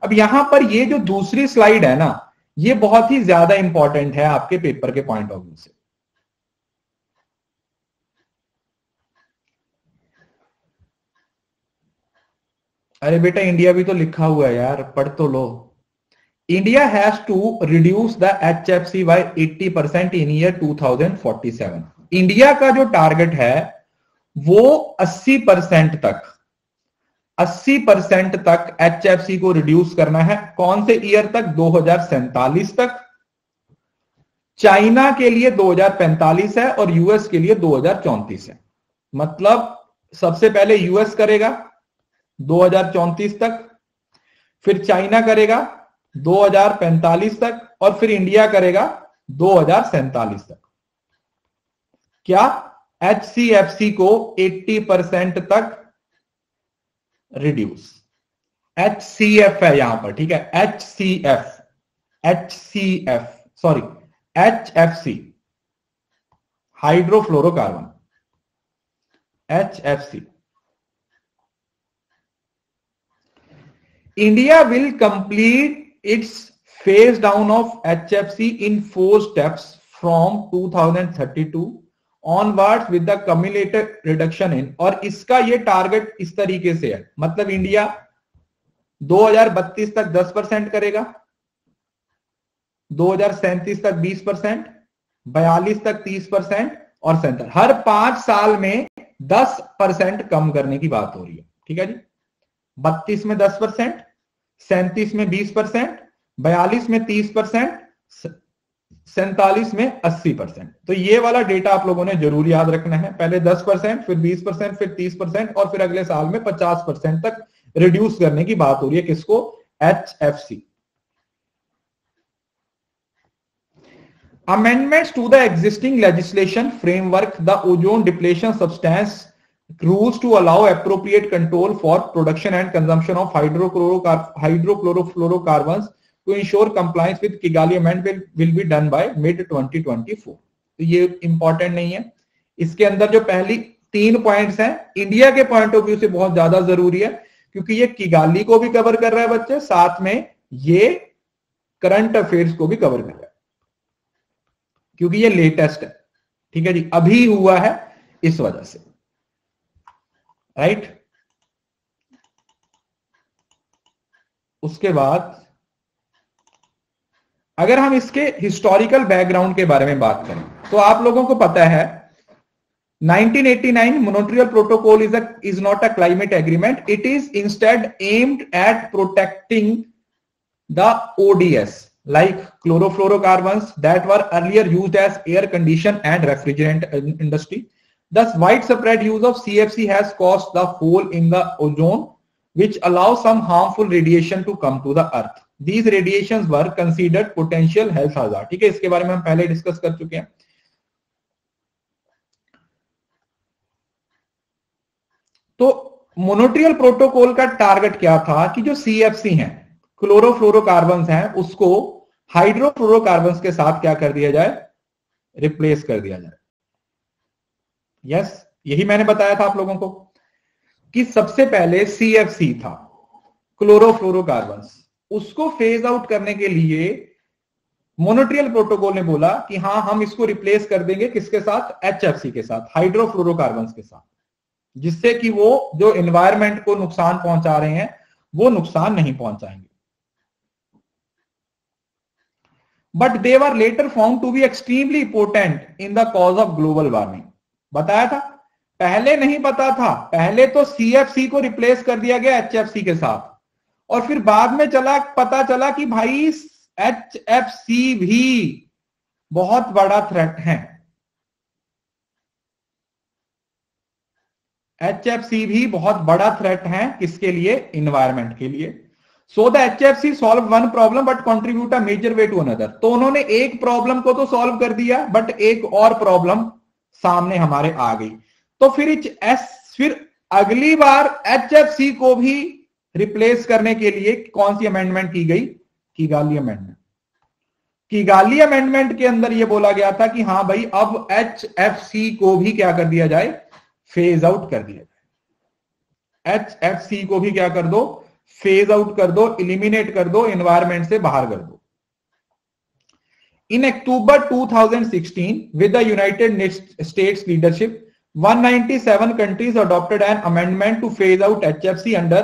अब यहां पर ये जो दूसरी स्लाइड है ना, ये बहुत ही ज्यादा इंपॉर्टेंट है आपके पेपर के पॉइंट ऑफ व्यू से। अरे बेटा, इंडिया भी तो लिखा हुआ है यार, पढ़ तो लो। India has to reduce the HFC by 80% in year 2047। India का जो टारगेट है वो 80% तक 80% तक HFC को रिड्यूस करना है। कौन से ईयर तक? 2047 तक। चाइना के लिए 2045 है और यूएस के लिए 2034 है। मतलब सबसे पहले यूएस करेगा 2034 तक, फिर चाइना करेगा 2045 तक और फिर इंडिया करेगा 2047 तक। क्या? HCFC को 80% तक रिड्यूस। HCF है यहां पर, ठीक है? HCF sorry, HFC hydrofluorocarbon, HFC। India will complete its phase down of HFC in 4 steps from 2032 onwards with the cumulative reduction in, और इसका ये टारगेट इस तरीके से है, मतलब इंडिया 2032 तक 10% करेगा, 2037 तक 20%, 42 तक 30% और 47, हर 5 साल में 10% कम करने की बात हो रही है। ठीक है जी? 32 में 10%, 37 में 20%, 42 में 30%, 47 में 80%। तो ये वाला डेटा आप लोगों ने जरूर याद रखना है। पहले 10%, फिर 20%, फिर 30% और फिर अगले साल में 50% तक रिड्यूस करने की बात हो रही है। किसको? HFC। Amendments to the existing legislation framework, the ozone depletion substance rules to allow appropriate control for production and consumption of hydrochlorofluorocarbons to ensure compliance with Kigali Amendment will be done by mid 2024। तो ये important नहीं है। इसके अंदर जो पहली 3 points हैं India के पॉइंट ऑफ व्यू से बहुत ज्यादा जरूरी है, क्योंकि ये किगाली को भी कवर कर रहा है बच्चे, साथ में ये करंट अफेयर्स को भी कवर कर रहा है क्योंकि ये लेटेस्ट है। ठीक है जी? अभी हुआ है इस वजह से, राइट? उसके बाद अगर हम इसके हिस्टोरिकल बैकग्राउंड के बारे में बात करें तो आप लोगों को पता है 1989 Montreal Protocol is not a climate agreement. It is instead aimed at protecting the ODS like chlorofluorocarbons that were earlier used as air condition and refrigerant industry. Thus, widespread use of CFC has caused the hole in the ozone, which allows some harmful radiation to come to the earth. These radiations were considered potential health hazard. ठीक है, इसके बारे में हम पहले discuss कर चुके हैं. तो मोनोट्रियल प्रोटोकॉल का टारगेट क्या था कि जो CFC हैं, क्लोरोफ्लोरोकार्बन्स हैं, उसको हाइड्रोफ्लोरोकार्बन्स के साथ क्या कर दिया जाए, रिप्लेस कर दिया जाए. यस, यही मैंने बताया था आप लोगों को कि सबसे पहले CFC था, क्लोरोफ्लोरोकार्बन्स, उसको फेज आउट करने के लिए मोनोट्रियल प्रोटोकॉल ने बोला कि हां हम इसको रिप्लेस कर देंगे किसके साथ, HFC के साथ, हाइड्रोफ्लोरोकार्बन्स के साथ, जिससे कि वो जो एनवायरमेंट को नुकसान पहुंचा रहे हैं वो नुकसान नहीं पहुंचाएंगे. But they were later found to be extremely potent in the cause of global warming. बताया था, पहले नहीं पता था, पहले तो CFC को रिप्लेस कर दिया गया HFC के साथ, और फिर बाद में पता चला कि भाई HFC भी बहुत बड़ा थ्रेट है. HFC भी बहुत बड़ा थ्रेट है, किसके लिए, इन्वायरमेंट के लिए. So the HFC solve one problem but contribute a major way to another. तो उन्होंने एक प्रॉब्लम को तो सॉल्व कर दिया, बट एक और प्रॉब्लम सामने हमारे आ गई. तो फिर अगली बार HFC को भी रिप्लेस करने के लिए कौन सी अमेंडमेंट की गई, किगाली अमेंडमेंट. किगाली अमेंडमेंट के अंदर यह बोला गया था कि हां भाई अब HFC को भी क्या कर दिया जाए, फेज आउट कर दिया जाए. HFC को भी क्या कर दो, फेज आउट कर दो, इलिमिनेट कर दो, एनवायरमेंट से बाहर कर दो. In October 2016, with the United States leadership, 197 countries adopted an amendment to phase out HFC under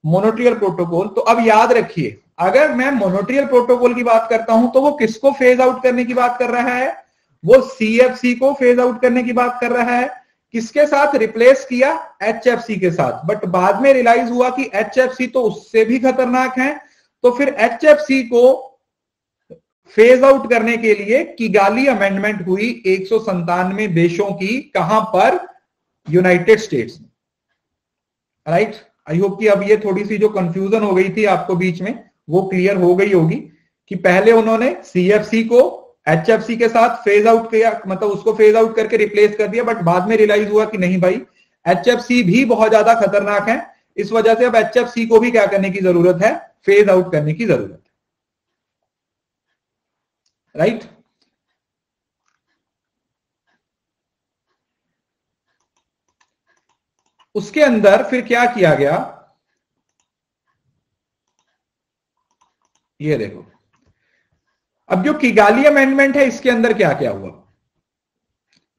Montreal Protocol. तो अब याद रखिए, अगर मैं मोनोट्रियल प्रोटोकॉल की बात करता हूं तो वो किसको फेज आउट करने की बात कर रहा है, वो CFC को फेज आउट करने की बात कर रहा है. किसके साथ रिप्लेस किया, HFC के साथ. बट बाद में रियलाइज हुआ कि HFC तो उससे भी खतरनाक है, तो फिर HFC को फेज आउट करने के लिए किगाली अमेंडमेंट हुई 197 देशों की. कहां पर, यूनाइटेड स्टेट्स में. राइट, आई होप कि अब ये थोड़ी सी जो कंफ्यूजन हो गई थी आपको बीच में, वो क्लियर हो गई होगी कि पहले उन्होंने CFC को HFC के साथ फेज आउट किया, मतलब उसको फेज आउट करके रिप्लेस कर दिया, बट बाद में रियलाइज हुआ कि नहीं भाई HFC भी बहुत ज्यादा खतरनाक है, इस वजह से अब HFC को भी क्या करने की जरूरत है, फेज आउट करने की जरूरत है. राइट, उसके अंदर फिर क्या किया गया, ये देखो. अब जो किगाली अमेंडमेंट है इसके अंदर क्या क्या हुआ.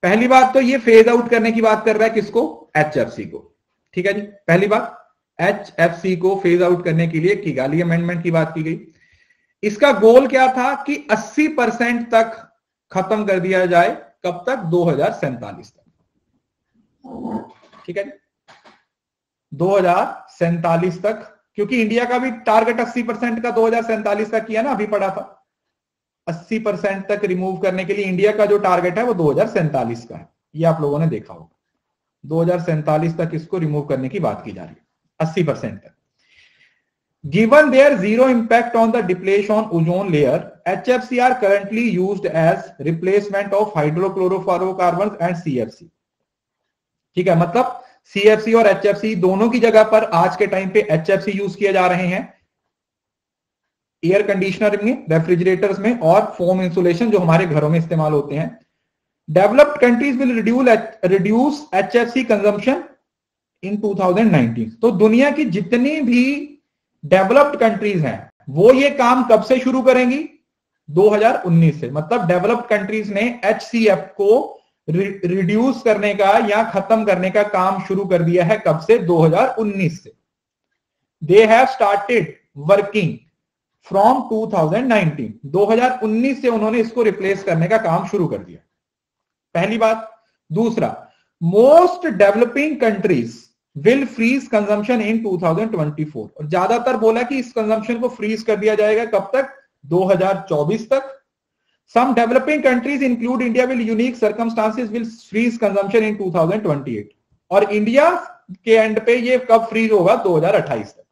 पहली बात तो ये फेज आउट करने की बात कर रहा है किसको, HFC को. ठीक है जी, पहली बात HFC को फेज आउट करने के लिए किगाली अमेंडमेंट की बात की गई. इसका गोल क्या था कि 80% तक खत्म कर दिया जाए. कब तक, 2047 तक. ठीक है, 2047 तक, क्योंकि इंडिया का भी टारगेट 80% का 2047 तक किया ना, अभी पड़ा था. 80% तक रिमूव करने के लिए इंडिया का जो टारगेट है वो 2047 का है, ये आप लोगों ने देखा होगा. 2047 तक इसको रिमूव करने की बात की जा रही है, 80% तक. Given their zero impact on the depletion on ozone layer, HFC are currently used as replacement of hydrochlorofluorocarbons and CFC. ठीक है, मतलब CFC और HFC दोनों की जगह पर आज के टाइम पे HFC यूज किए जा रहे हैं एयर कंडीशनर में, रेफ्रिजरेटर्स में, और फोम इंसुलेशन जो हमारे घरों में इस्तेमाल होते हैं. Developed countries will reduce HFC consumption in 2019. तो दुनिया की जितनी भी डेवलप्ड कंट्रीज हैं वो ये काम कब से शुरू करेंगी, 2019 से. मतलब डेवलप्ड कंट्रीज ने HCF को रिड्यूस करने का या खत्म करने का काम शुरू कर दिया है. कब से, 2019 से. They have started working from 2019. 2019 से उन्होंने इसको रिप्लेस करने का काम शुरू कर दिया. पहली बात. दूसरा, most developing countries will freeze consumption in 2024. और ज्यादातर बोला कि इस कंजम्पशन को फ्रीज कर दिया जाएगा कब तक, 2024 तक. Some developing countries include India will unique circumstances will freeze consumption in 2028 और इंडिया के एंड पे ये कब फ्रीज होगा 2028 तक।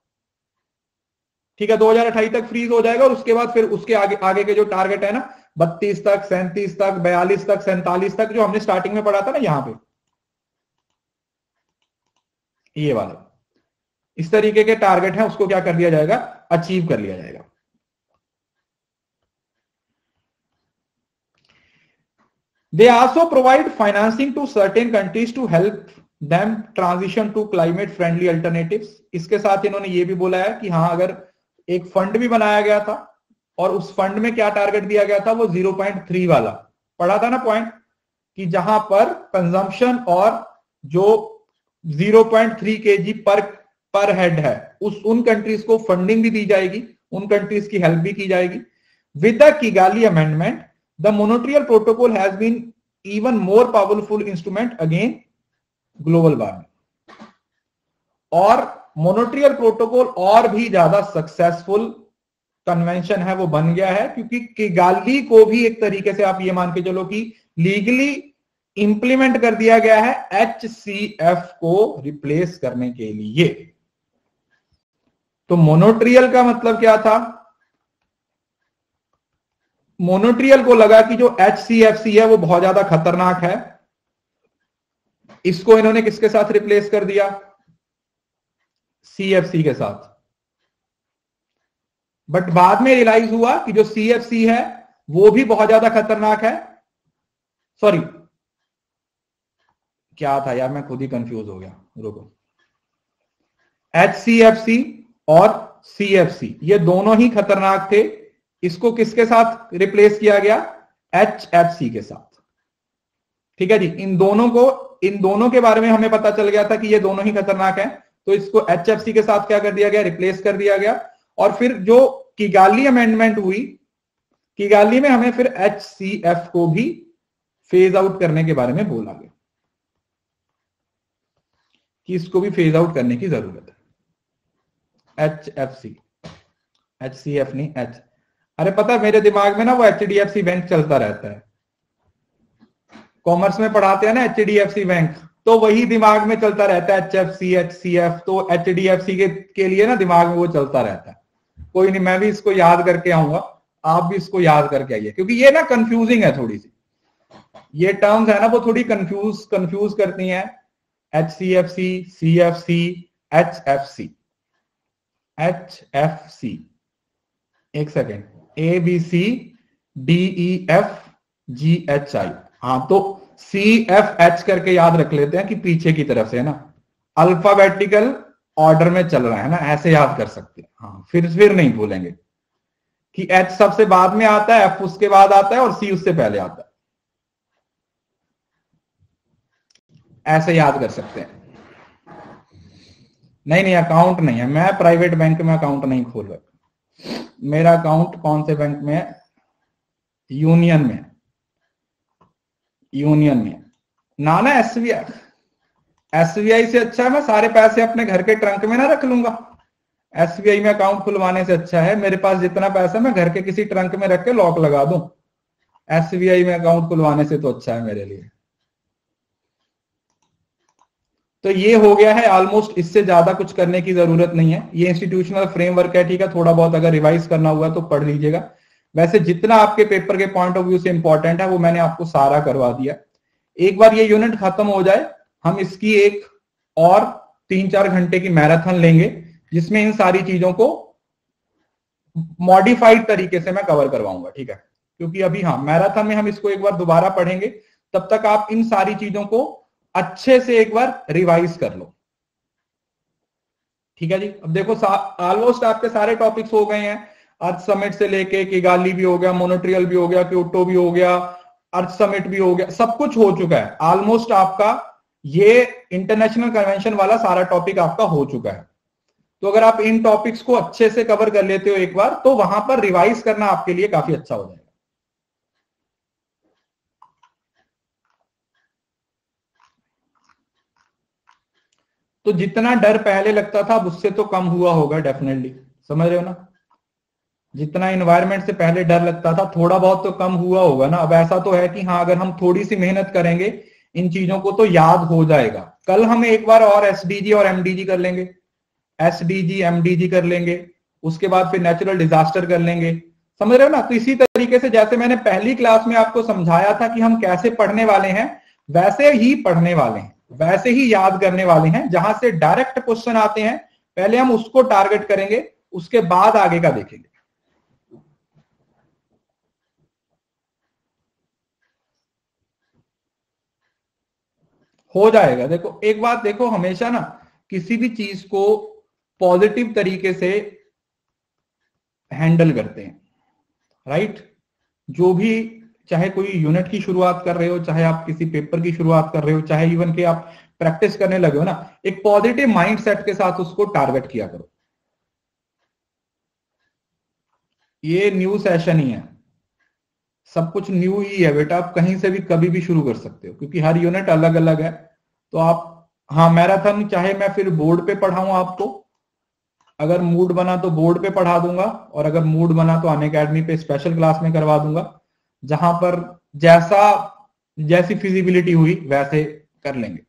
ठीक है 2028 तक फ्रीज हो जाएगा और उसके बाद फिर उसके आगे के जो टारगेट है ना 32 तक 37 तक 42 तक 47 तक जो हमने स्टार्टिंग में पढ़ा था ना यहां पे ये वाले इस तरीके के टारगेट है उसको क्या कर लिया जाएगा अचीव कर लिया जाएगा। They also provide financing to certain countries to help them transition to climate friendly alternatives। इसके साथ इन्होंने ये भी बोला है कि हाँ अगर एक फंड भी बनाया गया था और उस फंड में क्या टारगेट दिया गया था वो 0.3 वाला पढ़ा था ना पॉइंट कि जहां पर कंजम्पशन और जो 0.3 kg पर हेड है उन कंट्रीज को फंडिंग भी दी जाएगी उन कंट्रीज की हेल्प भी की जाएगी। With the Kigali amendment the Montreal Protocol has been even more powerful instrument against global warming और मोनोट्रियल प्रोटोकॉल और भी ज्यादा सक्सेसफुल कन्वेंशन है वो बन गया है क्योंकि किगाली को भी एक तरीके से आप ये मान के चलो कि लीगली इंप्लीमेंट कर दिया गया है HCF को रिप्लेस करने के लिए। तो मोनोट्रियल का मतलब क्या था मोनोट्रियल को लगा कि जो HCFC है वो बहुत ज्यादा खतरनाक है इसको इन्होंने किसके साथ रिप्लेस कर दिया CFC के साथ। बट बाद में रियलाइज हुआ कि जो CFC है वो भी बहुत ज्यादा खतरनाक है। सॉरी क्या था यार मैं खुद ही कंफ्यूज हो गया रुको। HCFC और CFC ये दोनों ही खतरनाक थे इसको किसके साथ रिप्लेस किया गया HFC के साथ। ठीक है जी इन दोनों के बारे में हमें पता चल गया था कि ये दोनों ही खतरनाक है तो इसको HFC के साथ क्या कर दिया गया रिप्लेस कर दिया गया। और फिर जो किगाली अमेंडमेंट हुई किगाली में हमें फिर HCF को भी फेज आउट करने के बारे में बोला गया कि इसको भी फेज आउट करने की जरूरत है। HFC HCF नहीं H अरे पता है मेरे दिमाग में ना वो HDFC बैंक चलता रहता है कॉमर्स में पढ़ाते हैं ना HDFC बैंक तो वही दिमाग में चलता रहता है HFC HCF तो HDFC के लिए ना दिमाग में वो चलता रहता है। कोई नहीं मैं भी इसको याद करके आऊंगा आप भी इसको याद करके आइए क्योंकि ये ना कंफ्यूजिंग है थोड़ी सी ये टर्म्स है ना वो थोड़ी कंफ्यूज करती हैं HCFC CFC HFC HFC एक सेकेंड ABCDEFGHI हाँ तो CFH करके याद रख लेते हैं कि पीछे की तरफ से ना अल्फाबेटिकल ऑर्डर में चल रहा है ना ऐसे याद कर सकते हैं। हाँ फिर नहीं भूलेंगे कि H सबसे बाद में आता है F उसके बाद आता है और C उससे पहले आता है ऐसे याद कर सकते हैं। नहीं अकाउंट नहीं है मैं प्राइवेट बैंक में अकाउंट नहीं खोल रहा मेरा अकाउंट कौन से बैंक में है यूनियन में ना SBI से अच्छा है मैं सारे पैसे अपने घर के ट्रंक में ना रख लूंगा। SBI में अकाउंट खुलवाने से अच्छा है मेरे पास जितना पैसा मैं घर के किसी ट्रंक में रख के लॉक लगा दूं। SBI में अकाउंट खुलवाने से तो अच्छा है मेरे लिए। तो ये हो गया है ऑलमोस्ट इससे ज्यादा कुछ करने की जरूरत नहीं है ये इंस्टीट्यूशनल फ्रेमवर्क है। ठीक है थोड़ा बहुत अगर रिवाइज करना हुआ तो पढ़ लीजिएगा वैसे जितना आपके पेपर के पॉइंट ऑफ व्यू से इंपॉर्टेंट है वो मैंने आपको सारा करवा दिया। एक बार ये यूनिट खत्म हो जाए हम इसकी एक और 3-4 घंटे की मैराथन लेंगे जिसमें इन सारी चीजों को मॉडिफाइड तरीके से मैं कवर करवाऊंगा। ठीक है क्योंकि अभी हाँ मैराथन में हम इसको एक बार दोबारा पढ़ेंगे तब तक आप इन सारी चीजों को अच्छे से एक बार रिवाइज कर लो। ठीक है जी अब देखो ऑलमोस्ट आपके सारे टॉपिक्स हो गए हैं अर्थ समिट से लेके किगाली भी हो गया मोनोट्रियल भी हो गया क्योटो भी हो गया अर्थ समिट भी हो गया सब कुछ हो चुका है ऑलमोस्ट आपका ये इंटरनेशनल कन्वेंशन वाला सारा टॉपिक आपका हो चुका है। तो अगर आप इन टॉपिक्स को अच्छे से कवर कर लेते हो एक बार तो वहां पर रिवाइज करना आपके लिए काफी अच्छा हो जाएगा। तो जितना डर पहले लगता था उससे तो कम हुआ होगा डेफिनेटली समझ रहे हो ना। जितना इन्वायरमेंट से पहले डर लगता था थोड़ा बहुत तो कम हुआ होगा ना। अब ऐसा तो है कि हाँ अगर हम थोड़ी सी मेहनत करेंगे इन चीजों को तो याद हो जाएगा। कल हम एक बार और एसडीजी और एमडीजी कर लेंगे, एसडीजी एमडीजी कर लेंगे, उसके बाद फिर नेचुरल डिजास्टर कर लेंगे, समझ रहे हो ना। तो इसी तरीके से जैसे मैंने पहली क्लास में आपको समझाया था कि हम कैसे पढ़ने वाले हैं, वैसे ही पढ़ने वाले हैं, वैसे ही याद करने वाले हैं। जहां से डायरेक्ट क्वेश्चन आते हैं पहले हम उसको टारगेट करेंगे, उसके बाद आगे का देखेंगे। हो जाएगा। देखो एक बात देखो, हमेशा ना किसी भी चीज को पॉजिटिव तरीके से हैंडल करते हैं, राइट। जो भी, चाहे कोई यूनिट की शुरुआत कर रहे हो, चाहे आप किसी पेपर की शुरुआत कर रहे हो, चाहे इवन के आप प्रैक्टिस करने लगे हो ना, एक पॉजिटिव माइंडसेट के साथ उसको टारगेट किया करो। ये न्यू सेशन ही है, सब कुछ न्यू ही है बेटा, आप कहीं से भी कभी भी शुरू कर सकते हो क्योंकि हर यूनिट अलग अलग है। तो आप, हाँ मैराथन चाहे मैं फिर बोर्ड पे पढ़ाऊं आपको, अगर मूड बना तो बोर्ड पे पढ़ा दूंगा, और अगर मूड बना तो अनअकैडमी पे स्पेशल क्लास में करवा दूंगा। जहां पर जैसी फिजिबिलिटी हुई वैसे कर लेंगे।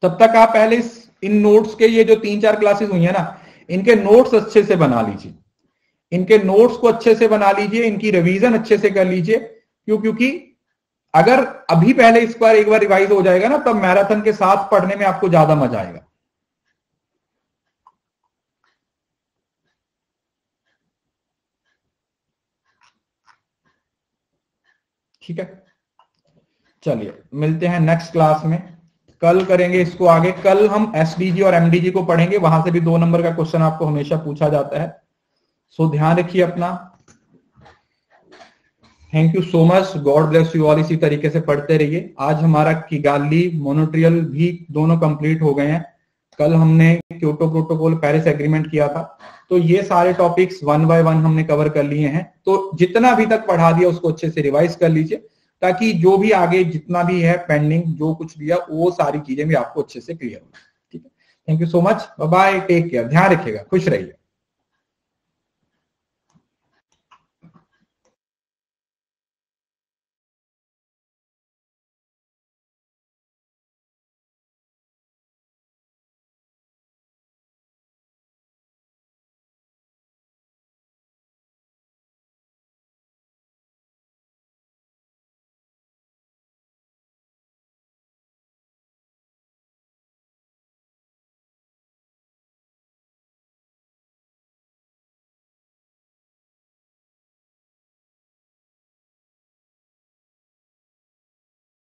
तब तक आप पहले इन नोट्स के, ये जो 3-4 क्लासेस हुई है ना, इनके नोट्स अच्छे से बना लीजिए, इनके नोट्स को अच्छे से बना लीजिए, इनकी रिवीजन अच्छे से कर लीजिए। क्योंकि अगर अभी पहले इस बार एक बार रिवाइज हो जाएगा ना, तब मैराथन के साथ पढ़ने में आपको ज्यादा मजा आएगा। ठीक है, चलिए मिलते हैं नेक्स्ट क्लास में, कल करेंगे इसको आगे। कल हम एसडीजी और एमडीजी को पढ़ेंगे, वहां से भी 2 नंबर का क्वेश्चन आपको हमेशा पूछा जाता है। सो ध्यान रखिए अपना। Thank you so much, God bless you all. इसी तरीके से पढ़ते रहिए। आज हमारा किगाली मोनोट्रियल भी दोनों कंप्लीट हो गए हैं। कल हमने क्योटो प्रोटोकॉल पेरिस एग्रीमेंट किया था। तो ये सारे टॉपिक्स 1 बाय 1 हमने कवर कर लिए हैं। तो जितना अभी तक पढ़ा दिया उसको अच्छे से रिवाइज कर लीजिए, ताकि जो भी आगे जितना भी है पेंडिंग, जो कुछ दिया वो सारी चीजें भी आपको अच्छे से क्लियर हो। ठीक है, thank you so much, bye bye, take care, ध्यान रखिएगा, खुश रहिए।